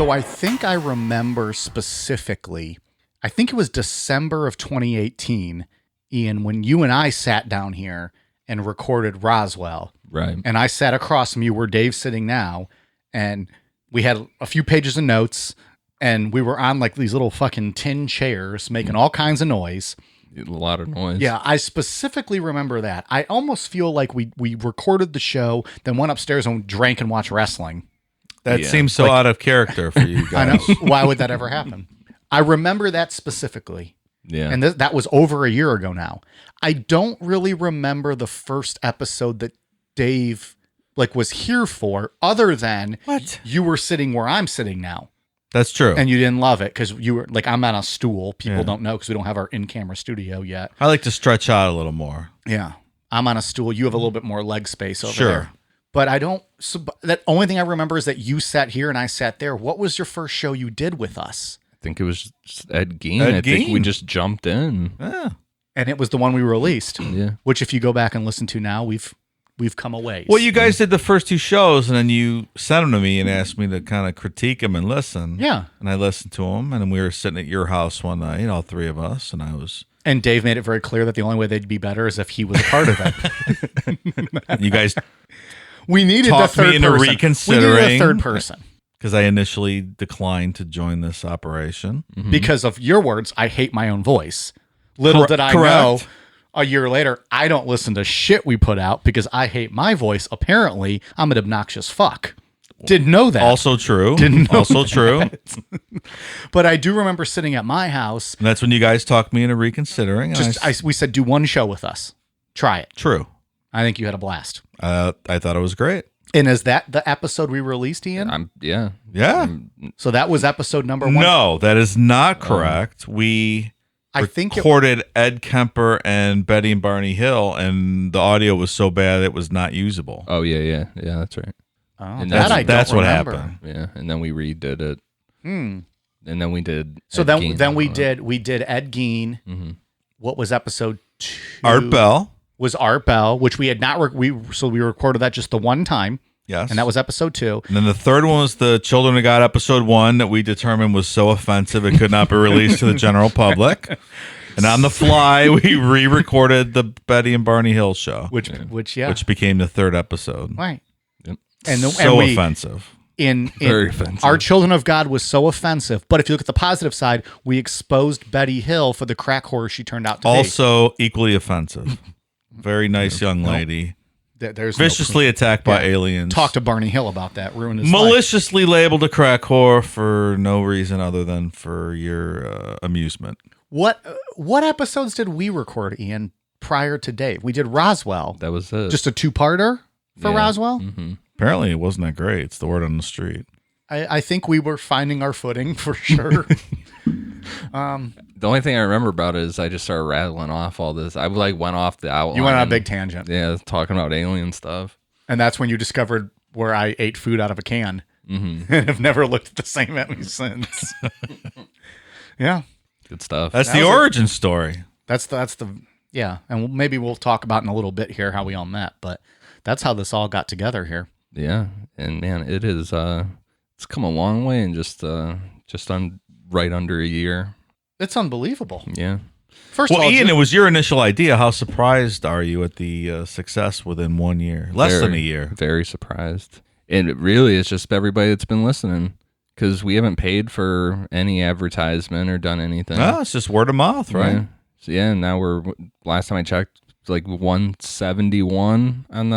So I think I remember specifically, I think it was December of 2018, Ian, when you and I sat down here and recorded Roswell. Right. And I sat across from you where Dave's sitting now, and we had a few pages of notes, and we were on like these little fucking tin chairs making all kinds of noise. A lot of noise. Yeah, I specifically remember that. I almost feel like we recorded the show, then went upstairs and drank and watched wrestling. That seems so out of character for you guys. I know. Why would that ever happen? I remember that specifically. Yeah. And that was over a year ago now. I don't really remember the first episode that Dave was here for, other than you were sitting where I'm sitting now. That's true. And you didn't love it because you were I'm on a stool. People don't know because we don't have our in-camera studio yet. I like to stretch out a little more. Yeah. I'm on a stool. You have a little bit more leg space over there. But I don't. So that only thing I remember is that you sat here and I sat there. What was your first show you did with us? I think it was just Ed Gein. I think we just jumped in. Yeah. And it was the one we released. Yeah. Which, if you go back and listen to now, we've come a ways. Well, you guys did the first two shows, and then you sent them to me and asked me to kind of critique them and listen. Yeah. And I listened to them, and then we were sitting at your house one night, all three of us, and I was. And Dave made it very clear that the only way they'd be better is if he was a part of it. You guys. We needed the third me into person. reconsidering. We needed a third person. Because I initially declined to join this operation. Mm-hmm. Because of your words, I hate my own voice. Little did I know, a year later, I don't listen to shit we put out because I hate my voice. Apparently, I'm an obnoxious fuck. Didn't know that. Also true. Didn't know also true. But I do remember sitting at my house. And that's when you guys talked me into reconsidering. We said, do one show with us. Try it. True. I think you had a blast. I thought it was great. And is that the episode we released, Ian? Yeah. So that was episode number 1? No, that is not correct. We recorded Ed Kemper and Betty and Barney Hill, and the audio was so bad it was not usable. Oh, yeah, that's right. Oh, and that's what happened. Yeah, and then we redid it. And then we did. So then we did Ed Gein. Mm-hmm. What was episode 2? Art Bell. Was Art Bell, which we had not we recorded that just the one time. Yes. And that was episode 2. And then the third one was the Children of God episode 1 that we determined was so offensive it could not be released to the general public. And on the fly, we re-recorded the Betty and Barney Hill show, which became the third episode. Right. Yep. And offensive. Very offensive. Our Children of God was so offensive, but if you look at the positive side, we exposed Betty Hill for the crack whore she turned out to be. Also equally offensive. Very nice young lady. There's viciously attacked by aliens. Talk to Barney Hill about that. Ruined his maliciously life. Labeled a crack whore for no reason other than for your amusement. What episodes did we record, Ian, prior to Dave? We did Roswell. That was it. Just a 2-parter for Roswell? Mm-hmm. Apparently it wasn't that great. It's the word on the street. I think we were finding our footing for sure. The only thing I remember about it is I just started rattling off all this. I went off the outline. You went on a big tangent. Yeah, talking about alien stuff. And that's when you discovered where I ate food out of a can. Mm-hmm. And have never looked at the same at me since. Yeah. Good stuff. That's the origin story. That's the and maybe we'll talk about in a little bit here how we all met, but that's how this all got together here. Yeah, and man, it is it's come a long way in just right under a year. It's unbelievable. Yeah. First of all, Ian, it was your initial idea. How surprised are you at the success within 1 year? Less than a year. Very surprised. And it really is just everybody that's been listening, because we haven't paid for any advertisement or done anything. No, it's just word of mouth, right? Yeah. So and now last time I checked, it's like 171 on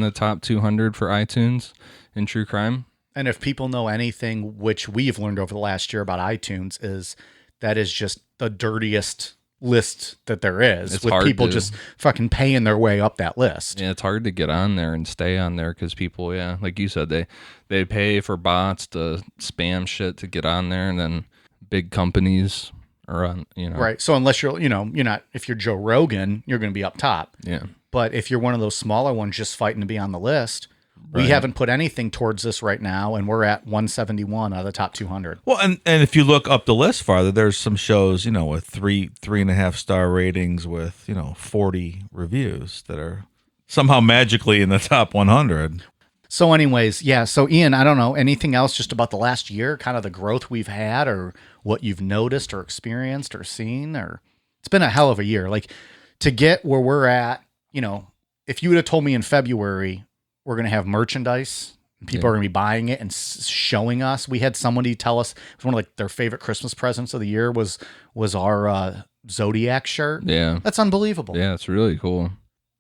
the top 200 for iTunes in true crime. And if people know anything, which we've learned over the last year about iTunes, is that is just the dirtiest list that there is. It's with hard people to just fucking paying their way up that list. Yeah, it's hard to get on there and stay on there because people, like you said, they pay for bots to spam shit to get on there, and then big companies are on, Right. So unless you're not, if you're Joe Rogan, you're going to be up top. Yeah. But if you're one of those smaller ones just fighting to be on the list, we haven't put anything towards this right now, and we're at 171 out of the top 200. Well, and if you look up the list farther, there's some shows, with 3.5 star ratings with, 40 reviews that are somehow magically in the top 100. So anyways, yeah. So Ian, I don't know anything else just about the last year, kind of the growth we've had or what you've noticed or experienced or seen, or it's been a hell of a year. Like to get where we're at, if you would have told me in February, we're going to have merchandise, people are going to be buying it and showing us. We had somebody tell us it was one of like their favorite Christmas presents of the year was our Zodiac shirt. Yeah. That's unbelievable. Yeah, it's really cool.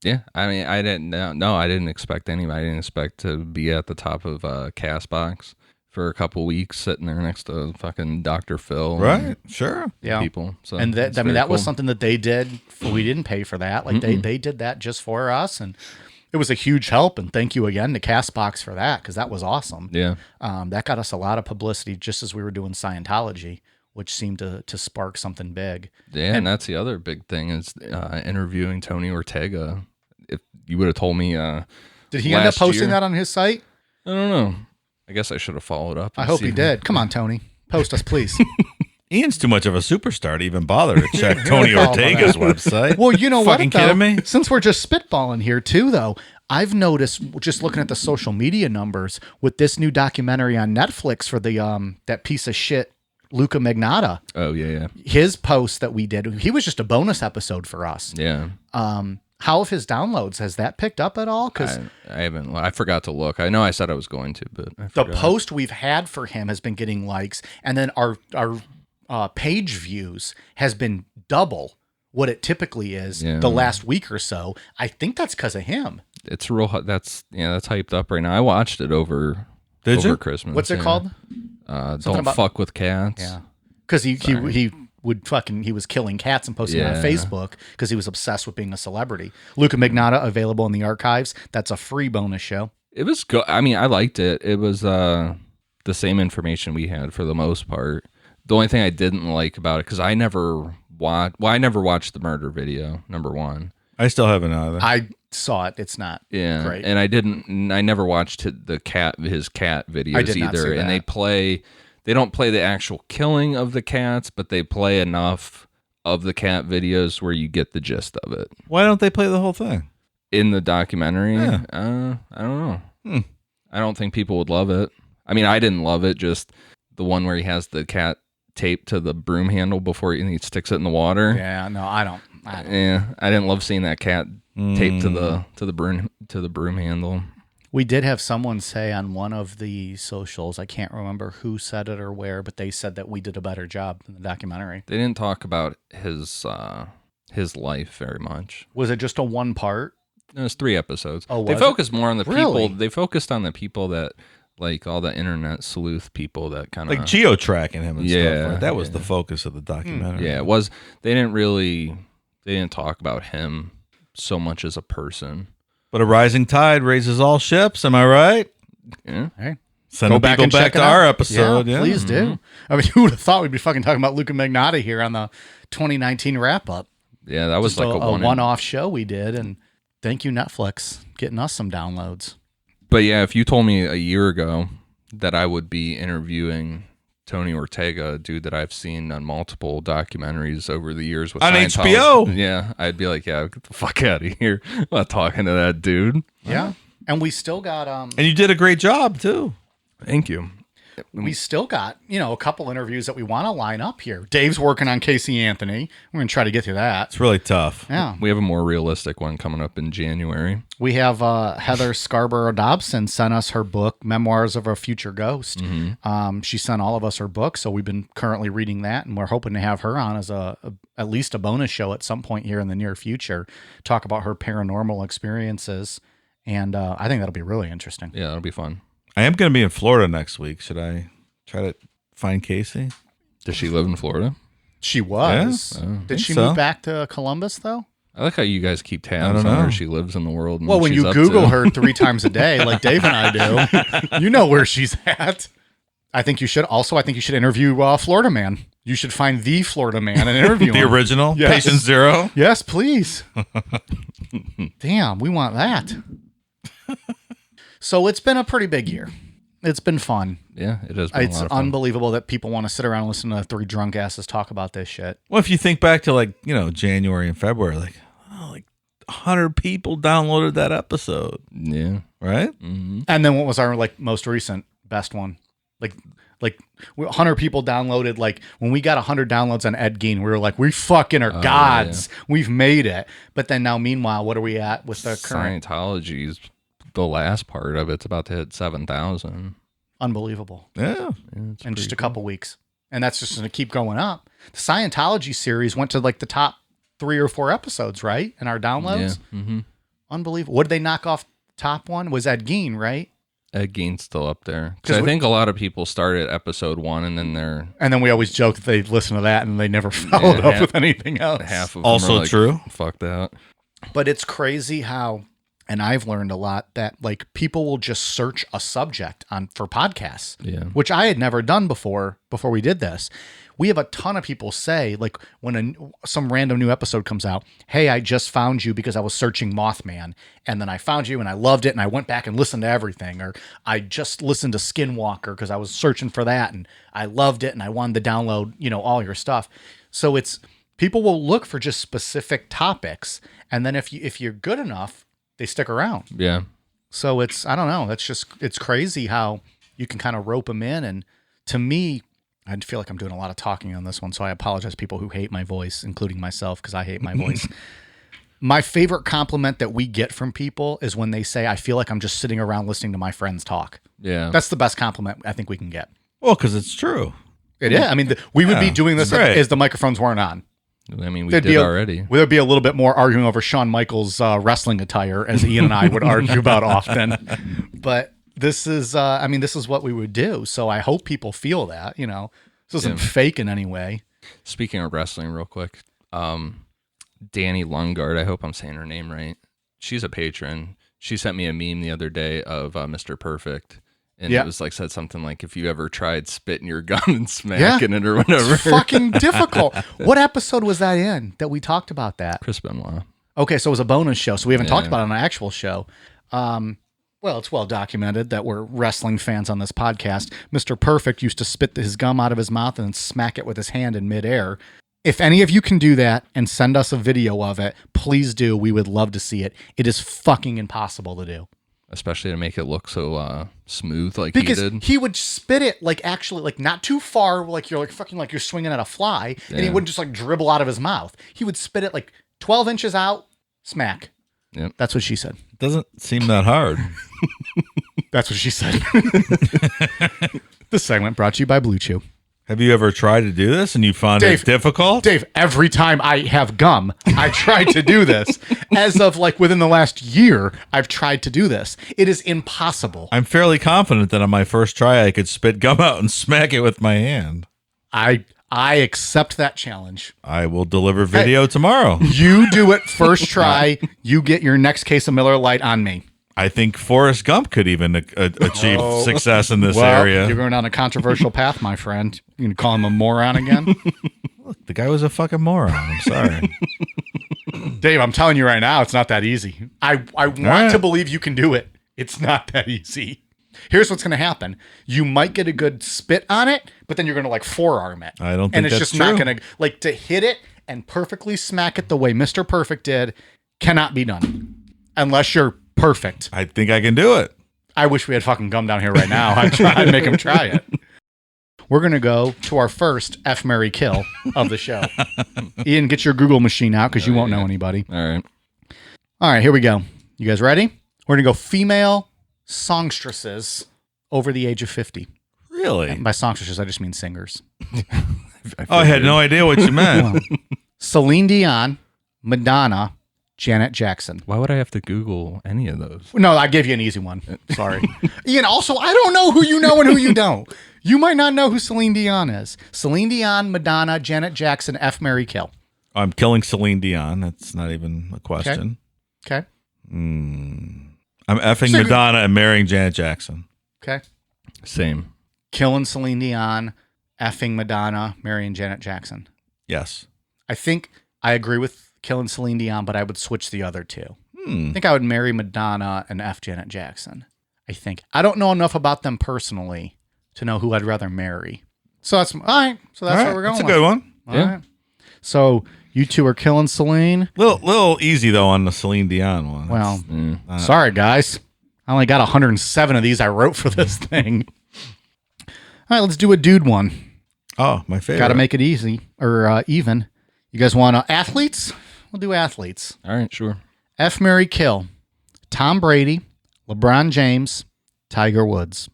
Yeah, I mean, I didn't expect anybody. I didn't expect to be at the top of Castbox for a couple weeks, sitting there next to fucking Dr. Phil. Right? Sure. Yeah. People. So and that cool. was something that they did. We didn't pay for that. Like they did that just for us, and it was a huge help. And thank you again to Castbox for that, because that was awesome. Yeah. That got us a lot of publicity just as we were doing Scientology, which seemed to spark something big. Yeah, and that's the other big thing is interviewing Tony Ortega. If you would have told me, did he end up posting that on his site? I don't know. I guess I should have followed up. I hope he did. Come on, Tony, post us, please. Ian's too much of a superstar to even bother to check Tony Ortega's website. Well, you know what? Fucking kidding me? Since we're just spitballing here too, though, I've noticed just looking at the social media numbers with this new documentary on Netflix for the that piece of shit Luca Magnotta. Oh yeah. His post that we did, he was just a bonus episode for us. Yeah. How have his downloads? Has that picked up at all? Because I haven't. I forgot to look. I know I said I was going to, but I the forgot. post we've had for him has been getting likes, and then our page views has been double what it typically is the last week or so. I think that's because of him. It's real. That's hyped up right now. I watched it over Christmas. What's it called? Don't fuck with cats. Yeah, because he was killing cats and posting it on Facebook because he was obsessed with being a celebrity. Luca Magnotta, available in the archives. That's a free bonus show. It was good. I mean, I liked it. It was the same information we had for the most part. The only thing I didn't like about it, because I never watched the murder video, number one. I still haven't either. I saw it. It's not great. And I never watched his cat videos I did either. not see that. And they don't play the actual killing of the cats, but they play enough of the cat videos where you get the gist of it. Why don't they play the whole thing? In the documentary? Yeah. I don't know. I don't think people would love it. I mean, I didn't love it, just the one where he has the cat taped to the broom handle before he sticks it in the water. Yeah, no, I don't. Yeah, I didn't love seeing that cat taped to the broom handle. We did have someone say on one of the socials, I can't remember who said it or where, but they said that we did a better job than the documentary. They didn't talk about his life very much. Was it just a one part? It was 3 episodes. Oh, they focused more on the Really? people. They focused on the people that, like all the internet sleuth people that kind of Like geo-tracking him and stuff. Yeah, Right? That was the focus of the documentary. Yeah, it was. They didn't talk about him so much as a person. But a rising tide raises all ships. Am I right? Yeah. Hey, Send people and back check to it our out. episode. Yeah, please do. I mean, who would have thought we'd be fucking talking about Luca Magnotta here on the 2019 wrap up? Yeah, that was Just like a one-off show we did, and thank you Netflix getting us some downloads. But yeah, if you told me a year ago that I would be interviewing Tony Ortega, a dude that I've seen on multiple documentaries over the years with on Scientology, HBO, yeah, I'd be like, yeah, get the fuck out of here. I'm not talking to that dude. Yeah, and we still got and you did a great job too. Thank you. we still got, a couple interviews that we want to line up here. Dave's working on Casey Anthony. We're going to try to get through that. It's really tough. Yeah. We have a more realistic one coming up in January. We have Heather Scarborough Dobson sent us her book, Memoirs of a Future Ghost. Mm-hmm. She sent all of us her book, so we've been currently reading that, and we're hoping to have her on as at least a bonus show at some point here in the near future, talk about her paranormal experiences, and I think that'll be really interesting. Yeah, it'll be fun. I am going to be in Florida next week. Should I try to find Casey? Does she live in Florida? She was. Yeah, Did she so. move back to Columbus, though? I like how you guys keep I tabs don't on know. where she lives in the world. And Well, what when she's you up Google to. her 3 times a day, like Dave and I do, you know where she's at. I think you should interview Florida Man. You should find the Florida Man and interview The him. original? Yes. Patient Zero? Yes, please. Damn, we want that. So it's been a pretty big year. It's been fun. Yeah, it has been It's a lot of fun. unbelievable that people want to sit around and listen to 3 drunk asses talk about this shit. Well, if you think back to January and February, 100 people downloaded that episode. Yeah. Right? Mm-hmm. And then what was our like most recent best one? Like 100 people downloaded. Like when we got 100 downloads on Ed Gein, we were like, we fucking are gods. Yeah. We've made it. But then now, meanwhile, what are we at with the current? Scientology's the last part of it's about to hit 7,000. Unbelievable. Yeah. In just a couple weeks. And that's just going to keep going up. The Scientology series went to like the top 3 or 4 episodes, right? In our downloads. Yeah. Mm-hmm. Unbelievable. What did they knock off top one? Was Ed Gein, right? Ed Gein's still up there. Because I think a lot of people started episode 1 and then And then we always joke that they listen to that and they never followed up with anything else. Half of them also are like, true. Fuck that. But it's crazy how, and I've learned a lot, that like people will just search a subject for podcasts, which I had never done before we did this. We have a ton of people say, like when some random new episode comes out, hey, I just found you because I was searching Mothman, and then I found you and I loved it and I went back and listened to everything, or I just listened to Skinwalker because I was searching for that and I loved it and I wanted to download, all your stuff. So it's people will look for just specific topics, and then if you're good enough, they stick around. Yeah. So it's, I don't know. It's crazy how you can kind of rope them in. And to me, I feel like I'm doing a lot of talking on this one. So I apologize to people who hate my voice, including myself, because I hate my voice. My favorite compliment that we get from people is when they say, I feel like I'm just sitting around listening to my friends talk. Yeah. That's the best compliment I think we can get. Well, because it's true. It is. I mean, we would be doing this as the microphones weren't on. I mean, we did already. There'd be a little bit more arguing over Shawn Michaels' wrestling attire, as Ian and I would argue about often. But this is what we would do. So I hope people feel that, This isn't fake in any way. Speaking of wrestling real quick, Danny Lungard, I hope I'm saying her name right. She's a patron. She sent me a meme the other day of Mr. Perfect. And it was like, said something like, if you ever tried spitting your gum and smacking it or whatever. It's fucking difficult. What episode was that in that we talked about that? Chris Benoit. Okay, so it was a bonus show. So we haven't talked about it on an actual show. Well, it's well documented that we're wrestling fans on this podcast. Mr. Perfect used to spit his gum out of his mouth and then smack it with his hand in midair. If any of you can do that and send us a video of it, please do. We would love to see it. It is fucking impossible to do. Especially to make it look so smooth like because he did. He would spit it like actually like not too far, like you're like fucking like you're swinging at a fly, and he wouldn't just like dribble out of his mouth. He would spit it like 12 inches out, smack. Yep. That's what she said. Doesn't seem that hard. That's what she said. This segment brought to you by Blue Chew. Have you ever tried to do this and you found it difficult? Dave, every time I have gum, I try to do this. As of like within the last year, I've tried to do this. It is impossible. I'm fairly confident that on my first try, I could spit gum out and smack it with my hand. I accept that challenge. I will deliver video tomorrow. You do it first try. You get your next case of Miller Lite on me. I think Forrest Gump could even achieve success in this area. You're going down a controversial path, my friend. You can call him a moron again? Look, the guy was a fucking moron. I'm sorry. Dave, I'm telling you right now, it's not that easy. I want to believe you can do it. It's not that easy. Here's what's going to happen. You might get a good spit on it, but then you're going to like forearm it. I don't think and it's that's just not going to like to hit it and perfectly smack it the way Mr. Perfect did cannot be done unless you're perfect. I think I can do it. I wish we had fucking gum down here right now. I'd make him try it. We're going to go to our first F, Marry, Kill of the show. Ian, get your Google machine out because you won't know anybody. All right, here we go. You guys ready? We're going to go female songstresses over the age of 50. Really? And by songstresses, I just mean singers. I had no idea what you meant. Celine Dion, Madonna, Janet Jackson. Why would I have to Google any of those? No, I gave you an easy one. Sorry. Ian, also, I don't know who you know and who you don't. You might not know who Celine Dion is. Celine Dion, Madonna, Janet Jackson, F, Marry, Kill. I'm killing Celine Dion. That's not even a question. Okay. I'm effing Madonna and marrying Janet Jackson. Okay. Same. Killing Celine Dion, effing Madonna, marrying Janet Jackson. Yes. I think I agree with killing Celine Dion, but I would switch the other two. I think I would marry Madonna and F Janet Jackson. I think. I don't know enough about them personally to know who I'd rather marry. So that's all right. So that's what we're going with. That's a good one. All right. So You two are killing Celine. Little easy though on the Celine Dion one. Well, sorry guys. I only got 107 of these I wrote for this thing. All right, let's do a dude one. Oh, my favorite. Got to make it easy or even. You guys want athletes? We'll do athletes. All right, sure. F, Marry, kill. Tom Brady, LeBron James, Tiger Woods.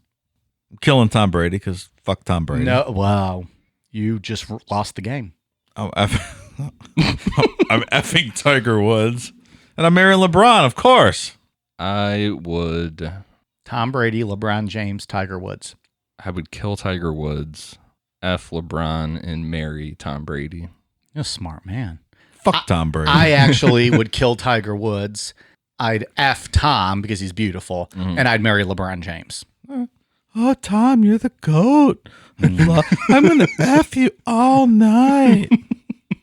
I'm killing Tom Brady because fuck Tom Brady. No, wow. You just lost the game. I'm effing Tiger Woods. And I'm marrying LeBron, of course. I would Tom Brady, LeBron James, Tiger Woods. kill Tiger Woods, F LeBron, and marry Tom Brady. You're a smart man. Fuck Tom Brady. I actually would kill Tiger Woods. I'd F Tom because he's beautiful, and I'd marry LeBron James. Oh, Tom, you're the GOAT. I'm going to F you all night.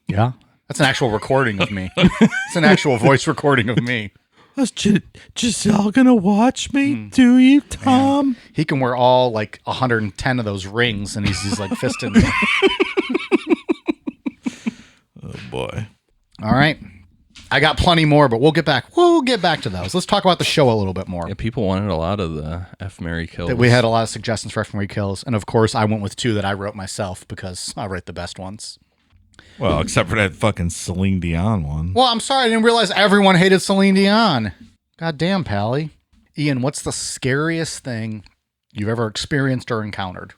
Yeah. That's an actual recording of me. It's an actual voice recording of me. Is Giselle going to watch me? Do you, Tom? Man. He can wear all like 110 of those rings, and he's like fisting me. Oh, boy. All right. I got plenty more, but we'll get back to those. Let's talk about the show a little bit more. Yeah, people wanted a lot of the F, Marry, kills. We had a lot of suggestions for F, Marry, kills, and of course, I went with 2 that I wrote myself because I write the best ones. Well, except for that fucking Celine Dion one. Well, I'm sorry, I didn't realize everyone hated Celine Dion. God damn, Pally. Ian, what's the scariest thing you've ever experienced or encountered?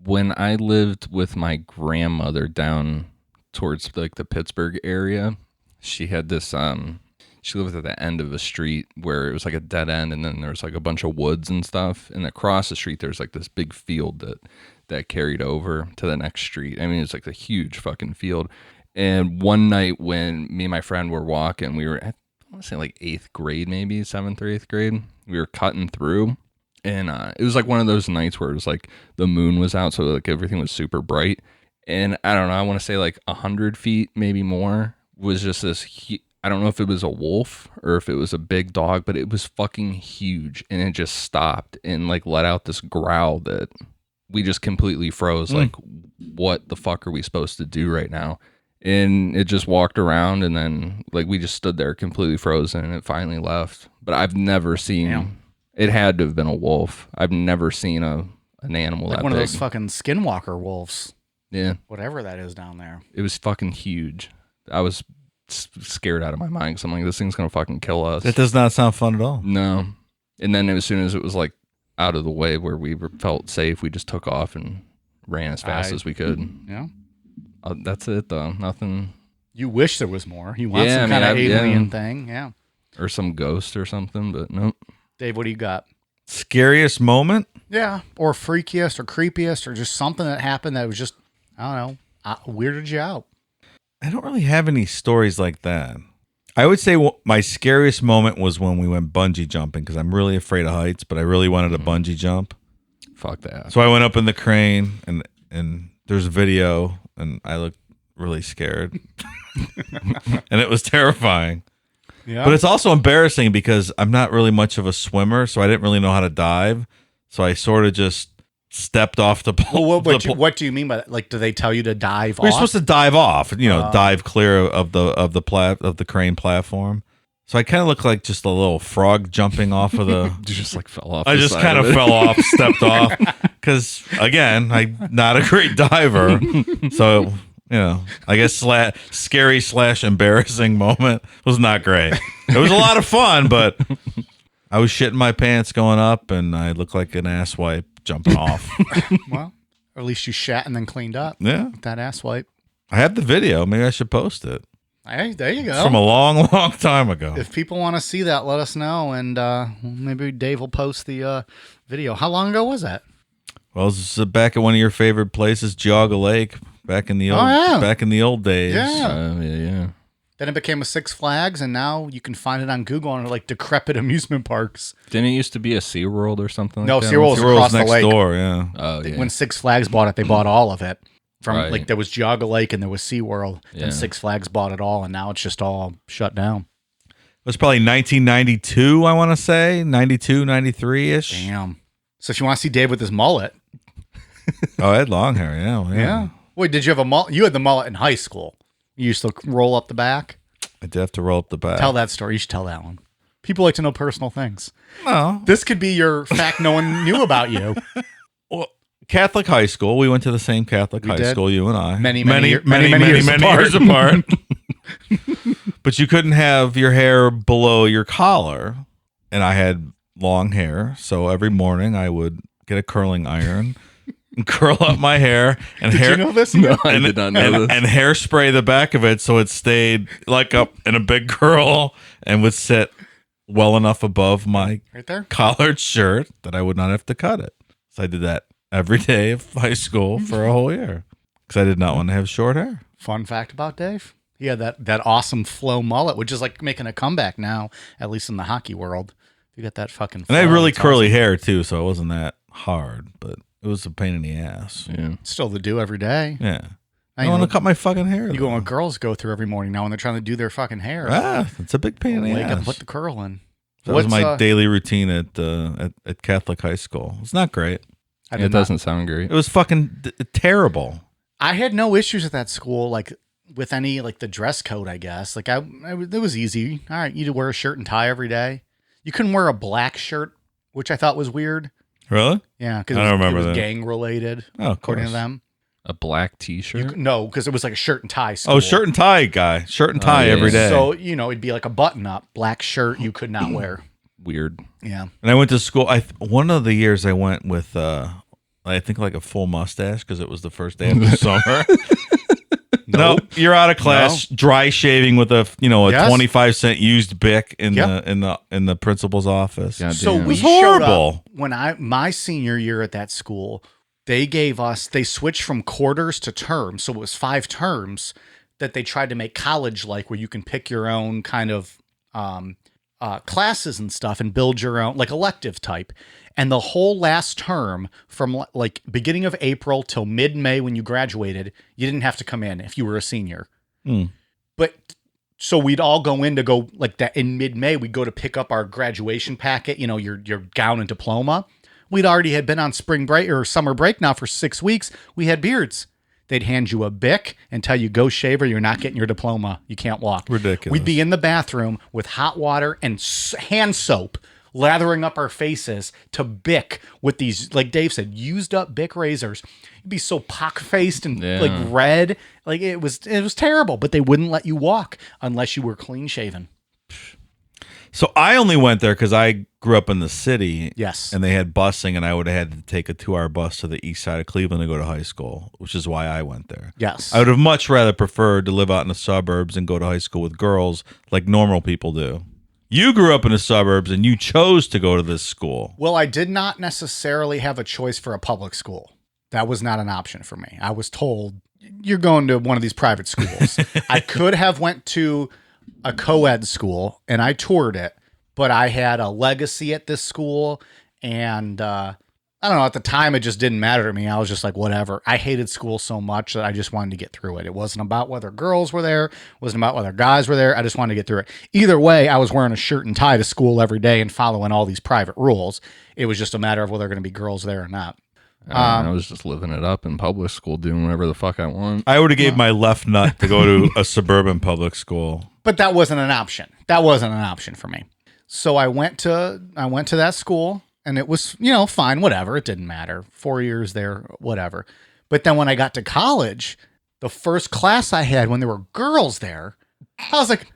When I lived with my grandmother down towards like the Pittsburgh area, she had this she lived at the end of a street where it was like a dead end, and then there was like a bunch of woods and stuff, and across the street there's like this big field that carried over to the next street. I mean, it's like a huge fucking field. And one night when me and my friend were walking, we were at, I want to say like 8th grade, maybe 7th or 8th grade. We were cutting through, and it was like one of those nights where it was like the moon was out, so like everything was super bright. And I don't know, I want to say like 100 feet, maybe more, was just this, I don't know if it was a wolf or if it was a big dog, but it was fucking huge. And it just stopped and like let out this growl that we just completely froze. Like, what the fuck are we supposed to do right now? And it just walked around, and then like we just stood there completely frozen, and it finally left. But I've never seen, it had to have been a wolf. I've never seen an animal like that one big. of those fucking skinwalker wolves. Yeah. Whatever that is down there. It was fucking huge. I was scared out of my mind because I'm like, this thing's going to fucking kill us. That does not sound fun at all. No. And then as soon as it was like out of the way where we felt safe, we just took off and ran as fast as we could. Yeah. That's it though. Nothing. You wish there was more. You want some kind of alien thing. Yeah. Or some ghost or something, but nope. Dave, what do you got? Scariest moment? Yeah. Or freakiest or creepiest or just something that happened that was just, I don't know, weirded you out. I don't really have any stories like that. I would say my scariest moment was when we went bungee jumping because I'm really afraid of heights, but I really wanted to bungee jump. Fuck that. So I went up in the crane and there's a video and I looked really scared. And it was terrifying. Yeah. But it's also embarrassing because I'm not really much of a swimmer, so I didn't really know how to dive. So I sort of just stepped off the pole. Well, what do you mean by that? Like, do they tell you to dive off? We're supposed to dive off, dive clear of the crane platform. So I kind of look like just a little frog jumping off of the. You just like fell off. I just kind of fell off, stepped off, because again, I'm not a great diver. So I guess scary / embarrassing moment was not great. It was a lot of fun, but I was shitting my pants going up, and I looked like an asswipe jumping off. Well, or at least you shat and then cleaned up. Yeah, with that asswipe. I have the video. Maybe I should post it. Hey, there you go. It's from a long, long time ago. If people want to see that, let us know, and maybe Dave will post the video. How long ago was that? Well, this is back at one of your favorite places, Geauga Lake, back in the old days. Yeah. Yeah. Then it became a Six Flags, and now you can find it on Google on like decrepit amusement parks. Didn't it used to be a SeaWorld or something? No, like that? SeaWorld's across next the lake. door. Yeah. Oh, yeah. When Six Flags bought it, they bought all of it. Right. Like there was Geauga Lake and there was SeaWorld. Yeah. And Six Flags bought it all, and now it's just all shut down. It was probably 1992, I want to say. 92, 93-ish. Damn. So if you want to see Dave with his mullet. Oh, I had long hair, yeah. Yeah. Wait, did you have a mullet? You had the mullet in high school. You used to roll up the back. I did have to roll up the back. Tell that story. You should tell that one. People like to know personal things. No. This could be your fact no one knew about you. Well, Catholic high school. We went to the same Catholic high school, you and I. Many years apart. But you couldn't have your hair below your collar. And I had long hair. So every morning I would get a curling iron and curl up my hair. And Did you know this? No, I did not know this. And hairspray the back of it so it stayed like up in a big curl and would sit well enough above my Right there? collared shirt that I would not have to cut it. So I did that every day of high school for a whole year because I did not want to have short hair. Fun fact about Dave. He had that awesome flow mullet, which is like making a comeback now, at least in the hockey world. You got that fucking And flow. I had really It's curly awesome. hair too, so it wasn't that hard, but it was a pain in the ass. Yeah. Still the do every day. Yeah. Now I you want know- to cut my fucking hair. You go what girls go through every morning now when they're trying to do their fucking hair. It's a big pain in the Wake up, ass. put the curl in. That was What's, my daily routine at Catholic high school. It's not great. I It did not- doesn't sound great. It was fucking terrible. I had no issues at that school, like with any like the dress code. I guess like it was easy. All right, you wear a shirt and tie every day. You couldn't wear a black shirt, which I thought was weird. Really? Yeah, because I it don't was remember that. gang related, Oh, of according course. to them. A black T-shirt. No, because it was like a shirt and tie school. Oh, shirt and tie guy. Shirt and tie yeah, every yeah. day. So it'd be like a button up black shirt you could not wear. Weird. Yeah. And I went to school. One of the years I went with, I think like a full mustache because it was the first day of the summer. No, you're out of class. Dry shaving with a Yes. 25-cent used Bic in Yep. the principal's office. God So damn. we was showed horrible. up when my senior year at that school. They switched from quarters to terms, so it was 5 terms that they tried to make college like, where you can pick your own kind of classes and stuff and build your own like elective type. And the whole last term, from like beginning of April till mid-May when you graduated, you didn't have to come in if you were a senior. But so we'd all go in to go like that in mid-May. We'd go to pick up our graduation packet, your gown and diploma. We'd already had been on spring break or summer break now for 6 weeks. We had beards. They'd hand you a Bic and tell you, go shave or you're not getting your diploma. You can't walk. Ridiculous. We'd be in the bathroom with hot water and hand soap, lathering up our faces to Bic with these, like Dave said, used up Bic razors. You'd be so pock-faced and like red. Like it was terrible, but they wouldn't let you walk unless you were clean shaven. So I only went there because I grew up in the city. Yes. And they had busing, and I would have had to take a 2-hour bus to the east side of Cleveland to go to high school, which is why I went there. Yes. I would have much rather preferred to live out in the suburbs and go to high school with girls like normal people do. You grew up in the suburbs, and you chose to go to this school. Well, I did not necessarily have a choice for a public school. That was not an option for me. I was told, you're going to one of these private schools. I could have went to a co-ed school, and I toured it, but I had a legacy at this school, and I don't know, at the time, it just didn't matter to me. I was just like, whatever. I hated school so much that I just wanted to get through it. It wasn't about whether girls were there. It wasn't about whether guys were there. I just wanted to get through it. Either way, I was wearing a shirt and tie to school every day and following all these private rules. It was just a matter of whether there were going to be girls there or not. I was just living it up in public school, doing whatever the fuck I want. I would have gave my left nut to go to a suburban public school. But that wasn't an option. That wasn't an option for me. So I went to that school, and it was, fine, whatever. It didn't matter. 4 years there, whatever. But then when I got to college, the first class I had when there were girls there, I was like,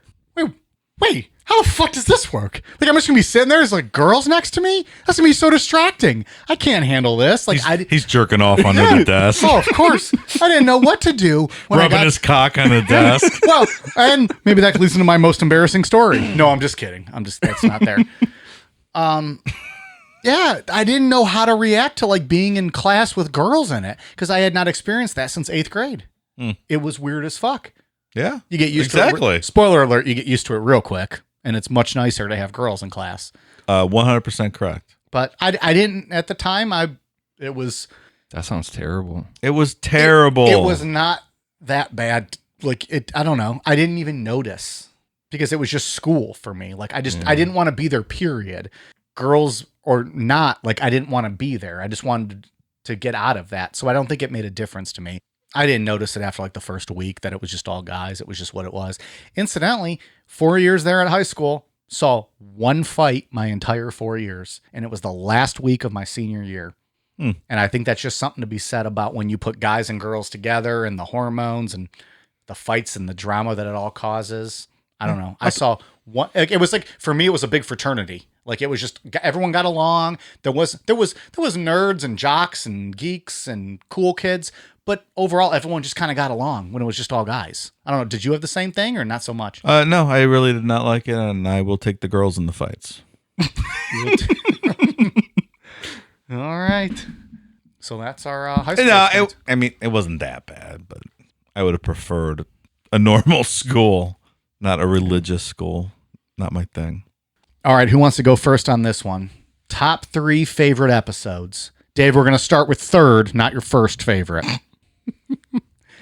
wait, how the fuck does this work? Like, I'm just gonna be sitting there, there's like girls next to me? That's gonna be so distracting. I can't handle this. Like, He's jerking off under the desk, Oh, of course. I didn't know what to do when rubbing his cock on the desk. well, and maybe that leads into my most embarrassing story. No, I'm just kidding. That's not there. Yeah, I didn't know how to react to like being in class with girls in it because I had not experienced that since 8th grade. It was weird as fuck. Yeah, You get used to exactly. it. Spoiler alert, you get used to it real quick, and it's much nicer to have girls in class. 100% correct. But I didn't at the time. It was That sounds terrible. It was terrible. It was not that bad. Like it, I don't know. I didn't even notice because it was just school for me. Like I didn't want to be there. Period. Girls or not, like I didn't want to be there. I just wanted to get out of that. So I don't think it made a difference to me. I didn't notice it after like the first week that it was just all guys. It was just what it was. Incidentally, 4 years there at high school, saw one fight my entire 4 years, and it was the last week of my senior year. And I think that's just something to be said about when you put guys and girls together and the hormones and the fights and the drama that it all causes. I don't know. I saw one. It was like, for me, it was a big fraternity. Like, it was just everyone got along. There was nerds and jocks and geeks and cool kids, but overall, everyone just kind of got along when it was just all guys. I don't know. Did you have the same thing or not so much? No, I really did not like it, and I will take the girls in the fights. All right. So that's our high school. No, I mean, it wasn't that bad, but I would have preferred a normal school, not a religious school. Not my thing. All right. Who wants to go first on this one? Top 3 favorite episodes. Dave, we're going to start with third, not your first favorite.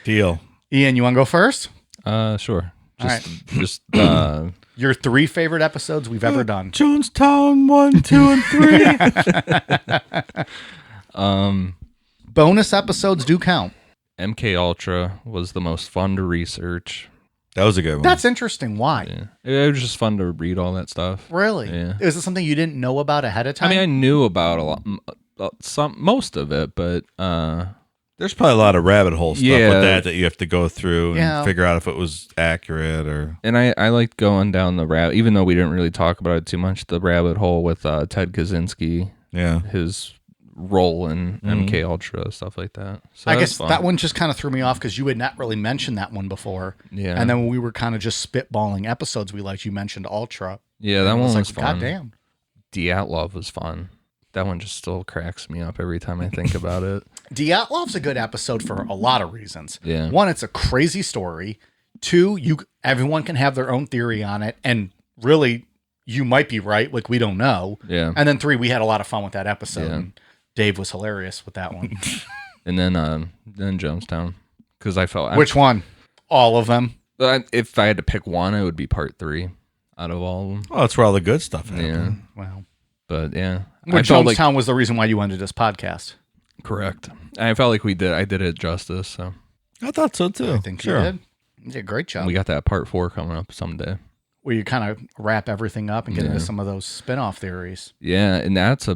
Deal. Ian, you want to go first? Sure. Just Your 3 favorite episodes we've ever done. Jonestown 1, 2, and 3. Bonus episodes do count. MK Ultra was the most fun to research. That was a good one. That's interesting. Why? Yeah. It was just fun to read all that stuff. Really? Yeah. Is it something you didn't know about ahead of time? I mean, I knew about a lot, most of it, but there's probably a lot of rabbit hole stuff Yeah. with that you have to go through and figure out if it was accurate or. And I liked going down the rabbit, even though we didn't really talk about it too much. The rabbit hole with Ted Kaczynski, his role in MK Ultra, stuff like that. So I guess that one just kind of threw me off because you had not really mentioned that one before. Yeah. And then when we were kind of just spitballing episodes we liked, you mentioned Ultra. Yeah, that one was God fun. damn. Dyatlov was fun. That one just still cracks me up every time I think about it. Dyatlov's a good episode for a lot of reasons. Yeah. 1, it's a crazy story. 2, everyone can have their own theory on it, and really, you might be right. Like, we don't know. Yeah. And then 3, we had a lot of fun with that episode. Yeah. And Dave was hilarious with that one. And then Jonestown, because I felt Which one? All of them. if I had to pick one, it would be part 3 out of all of them. Oh, that's where all the good stuff happened. Yeah. Wow. But yeah, Well, Jonestown was the reason why you wanted this podcast. Correct. I felt like I did it justice. So I thought so too. I think you did. You did a great job. we got that part 4 coming up someday. Where you kind of wrap everything up and get into some of those spin-off theories. Yeah, and that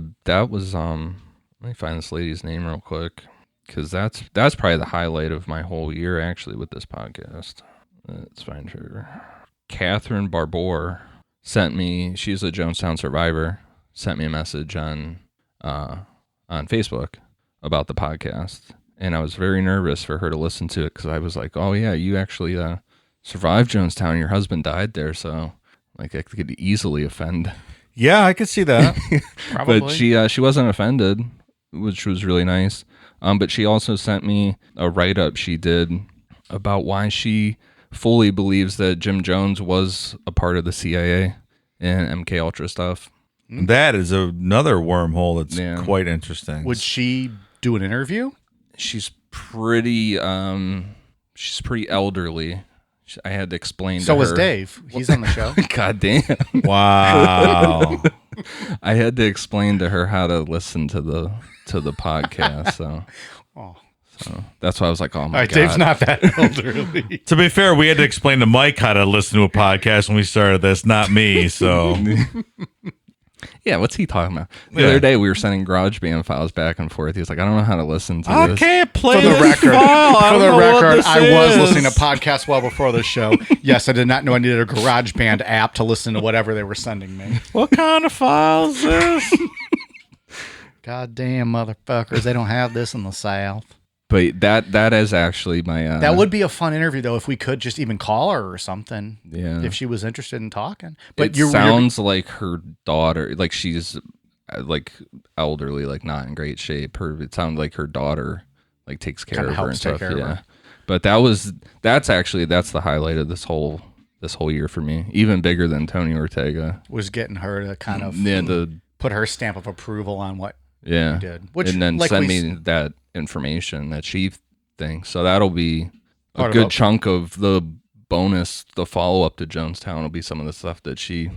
was let me find this lady's name real quick, because that's probably the highlight of my whole year actually with this podcast. Let's find her. Catherine Barbour sent me. She's a Jonestown survivor. Sent me a message on Facebook about the podcast, and I was very nervous for her to listen to it because I was like, "Oh yeah, you actually survived Jonestown. Your husband died there, so like I could easily offend." Yeah, I could see that. Probably. But she wasn't offended, which was really nice. But she also sent me a write-up she did about why she fully believes that Jim Jones was a part of the CIA and MK Ultra stuff. That is another wormhole that's quite interesting. Would she do an interview? She's pretty elderly. I had to explain to her. So was Dave. He's on the show. God damn. Wow. I had to explain to her how to listen to the podcast. So, so that's why I was like, "Oh my god, Dave's not that elderly." To be fair, we had to explain to Mike how to listen to a podcast when we started this, not me. So, yeah, what's he talking about? The other day we were sending GarageBand files back and forth. He was like, "I don't know how to listen to I this." can't play For the this record, file. I for don't the know what record, this I was is. listening to podcasts well before the show. Yes, I did not know I needed a GarageBand app to listen to whatever they were sending me. What kind of file is this? God damn motherfuckers! They don't have this in the South. But that is actually my. That would be a fun interview, though, if we could just even call her or something. Yeah. If she was interested in talking. But It sounds like her daughter, like she's like elderly, like not in great shape. It sounds like her daughter like takes care Kinda of her and helps take stuff. care of her. But that's the highlight of this whole year for me. Even bigger than Tony Ortega. was getting her to kind of put her stamp of approval on what you did. Which, and then like send me that information that she thinks. So that'll be a good chunk of the bonus. The follow up to Jonestown will be some of the stuff that she.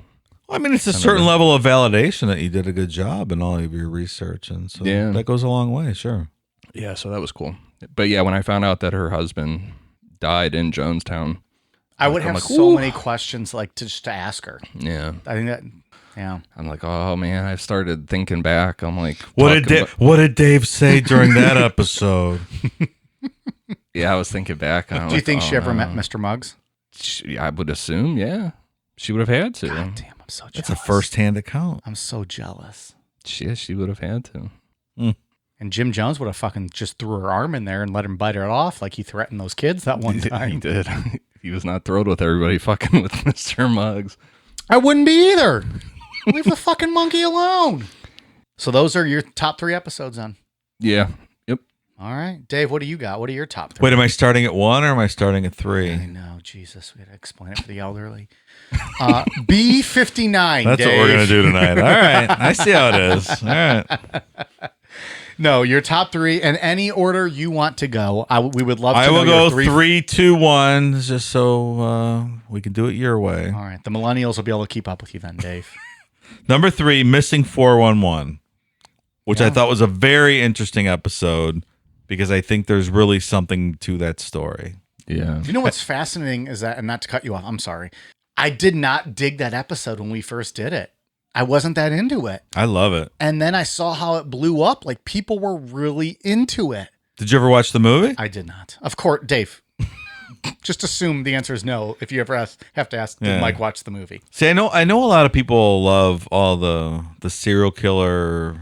Well, I mean, it's a certain level of validation that you did a good job in all of your research, and so that goes a long way. Sure. Yeah, so that was cool. But yeah, when I found out that her husband died in Jonestown, I would have so many questions like just to ask her. yeah, I think that, yeah. I'm like, oh man, I started thinking back. I'm like, what did Dave say during that episode? Yeah, I was thinking back. Do you think she ever met Mr. Muggs? I would assume, yeah, she would have had to. God damn, I'm so jealous. That's a first-hand account. I'm so jealous. She would have had to. And Jim Jones would have fucking just threw her arm in there and let him bite her off like he threatened those kids that one time. He did. He was not thrilled with everybody fucking with Mr. Muggs. I wouldn't be either. Leave the fucking monkey alone. So those are your top 3 episodes then. Yeah. Yep. All right. Dave, what do you got? What are your top 3? Wait, am I starting at 1 or am I starting at 3? I know. Jesus, we got to explain it for the elderly. B59, That's Dave. what we're going to do tonight. All right. I see how it is. All right. No, your top 3 in any order you want to go. We would love to know. I will your go 3, 3, 2, 1, just so we can do it your way. All right. The millennials will be able to keep up with you then, Dave. Number 3, Missing 411, which I thought was a very interesting episode because I think there's really something to that story. Yeah. You know what's fascinating is that, and not to cut you off, I'm sorry. I did not dig that episode when we first did it. I wasn't that into it. I love it. And then I saw how it blew up. Like people were really into it. Did you ever watch the movie? I did not. Of course, Dave. Just assume the answer is no. If you ever have to ask, did Mike watch the movie? See, I know a lot of people love all the serial killer,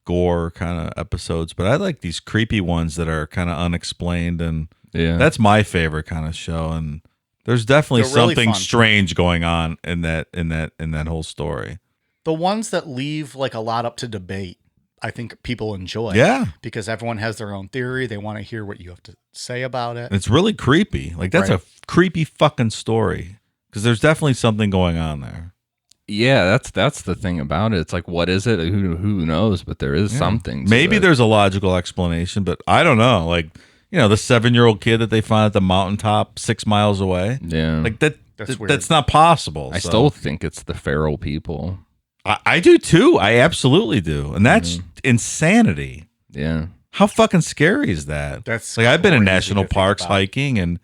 gore kind of episodes, but I like these creepy ones that are kind of unexplained, and that's my favorite kind of show. And there's definitely something strange going on in that whole story. The ones that leave like a lot up to debate, I think people enjoy. Yeah. Because everyone has their own theory. They want to hear what you have to say about it. It's really creepy. Like that's a creepy fucking story because there's definitely something going on there. Yeah, that's the thing about it. It's like, what is it? Who knows? But there is something. Maybe there's a logical explanation, but I don't know. Like, the 7-year-old kid that they found at the mountaintop 6 miles away. Yeah. Like that's not possible. I still think it's the feral people. I do too. I absolutely do. And that's insanity. Yeah. How fucking scary is that? That's like I've been in national parks hiking, and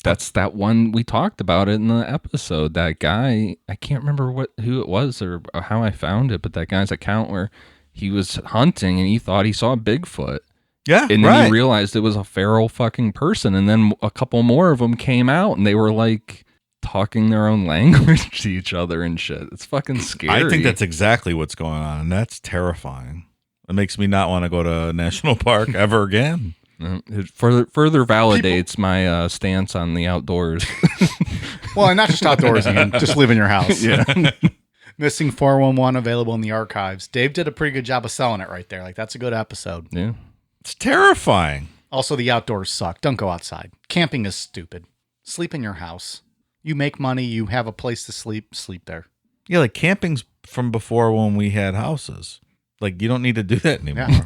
that's that one we talked about it in the episode. That guy, I can't remember who it was or how I found it, but that guy's account where he was hunting and he thought he saw Bigfoot. Yeah, and then he realized it was a feral fucking person, and then a couple more of them came out, and they were like talking their own language to each other and shit. It's fucking scary. I think that's exactly what's going on, and that's terrifying. It makes me not want to go to a national park ever again. It further validates my stance on the outdoors. Well, and not just outdoors, Ian. Just live in your house. Yeah. Missing 411 available in the archives. Dave did a pretty good job of selling it right there. Like, that's a good episode. Yeah. It's terrifying. Also, the outdoors suck. Don't go outside. Camping is stupid. Sleep in your house. You make money. You have a place to sleep. Sleep there. Yeah, like camping's from before when we had houses. Like, you don't need to do that anymore. Yeah.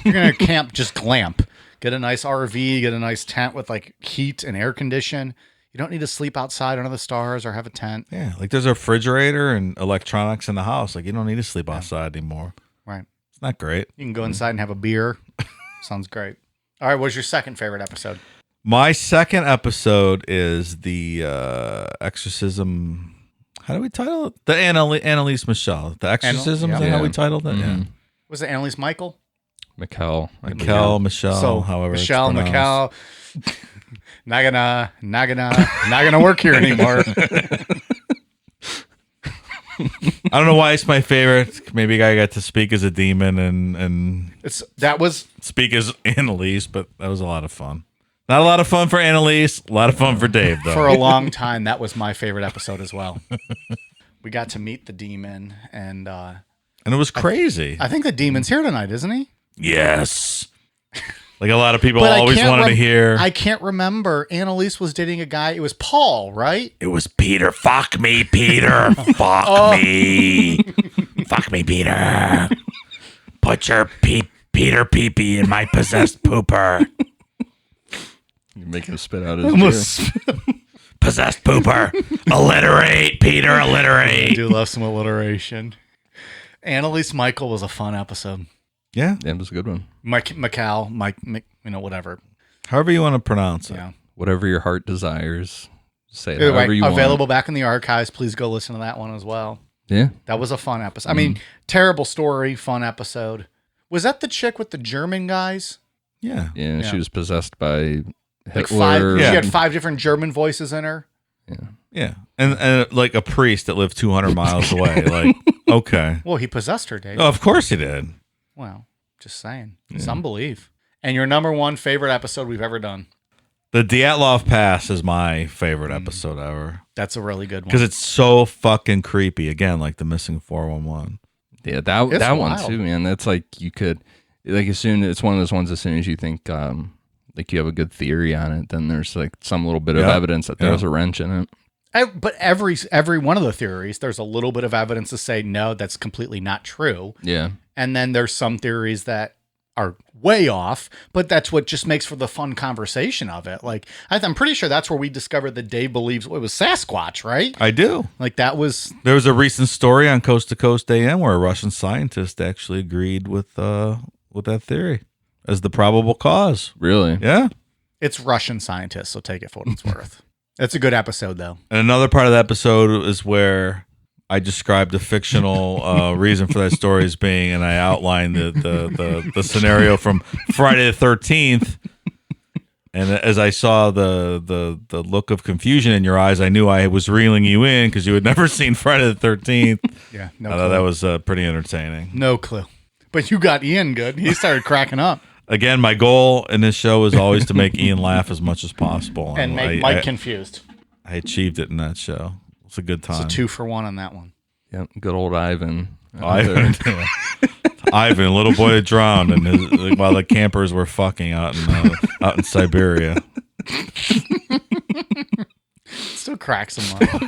You're going to camp, just glamp. Get a nice RV, get a nice tent with like heat and air condition. You don't need to sleep outside under the stars or have a tent. Yeah, like there's a refrigerator and electronics in the house. Like, you don't need to sleep outside anymore. Right. It's not great. You can go inside and have a beer. Sounds great. All right, what's your second favorite episode? My second episode is the exorcism. How do we title it? The Annalise Michelle. The exorcism. Is that how we titled it? Mm-hmm. Yeah. Was it Annalise Michael? Michelle, Michelle. So however, Michelle, it's Michelle. Not gonna work here anymore. I don't know why it's my favorite. Maybe I got to speak as a demon and speak as Annalise, but that was a lot of fun. Not a lot of fun for Annalise. A lot of fun for Dave, though. For a long time, that was my favorite episode as well. We got to meet the demon, and it was crazy. I think the demon's here tonight, isn't he? Yes. Like a lot of people always wanted to hear. I can't remember. Annalise was dating a guy. It was Paul, right? It was Peter. Fuck me, Peter. Fuck me. Fuck me, Peter. Put your Peter pee-pee in my possessed pooper. You're making him spit out his beer. Possessed pooper. Alliterate, Peter, alliterate. I do love some alliteration. Annalise Michael was a fun episode. Yeah. It was a good one. Mike McCall, whatever. However you want to pronounce it. Yeah. Whatever your heart desires. Say it Either however way, you available want. back in the archives. Please go listen to that one as well. Yeah. That was a fun episode. I mean, terrible story, fun episode. Was that the chick with the German guys? Yeah. Yeah. She Yeah. was possessed by Like Hitler. She had 5 different German voices in her. Yeah. And like a priest that lived 200 miles away. Like, okay. Well, he possessed her, Dave. Oh, of course he did. Well, just saying. Some believe. And your number 1 favorite episode we've ever done. The Dyatlov Pass is my favorite episode ever. That's a really good one. Because it's so fucking creepy. Again, like the missing 411. Yeah, that It's one wild. too, man. That's like you could like it's one of those ones as soon as you think like you have a good theory on it, then there's like some little bit of evidence that there's a wrench in it. But every one of the theories, there's a little bit of evidence to say, no, that's completely not true. Yeah. And then there's some theories that are way off, but that's what just makes for the fun conversation of it. Like, I'm pretty sure that's where we discovered that Dave believes it was Sasquatch, right? I do. Like that was... There was a recent story on Coast to Coast AM where a Russian scientist actually agreed with that theory as the probable cause. Really? Yeah. It's Russian scientists, so take it for what it's worth. It's a good episode, though. And another part of the episode is where I described the fictional reason for that story as being, and I outlined the scenario from Friday the 13th. And as I saw the look of confusion in your eyes, I knew I was reeling you in because you had never seen Friday the 13th. Yeah, I thought that was pretty entertaining. no clue. But you got Ian good. He started cracking up. Again, my goal in this show is always to make Ian laugh as much as possible. And make Mike confused. I achieved it in that show. It's a good time. It's a 2 for 1 on that one. Yeah. Good old Ivan. Ivan, Ivan, little boy that drowned, and while the campers were fucking out in Siberia. Still cracks him up.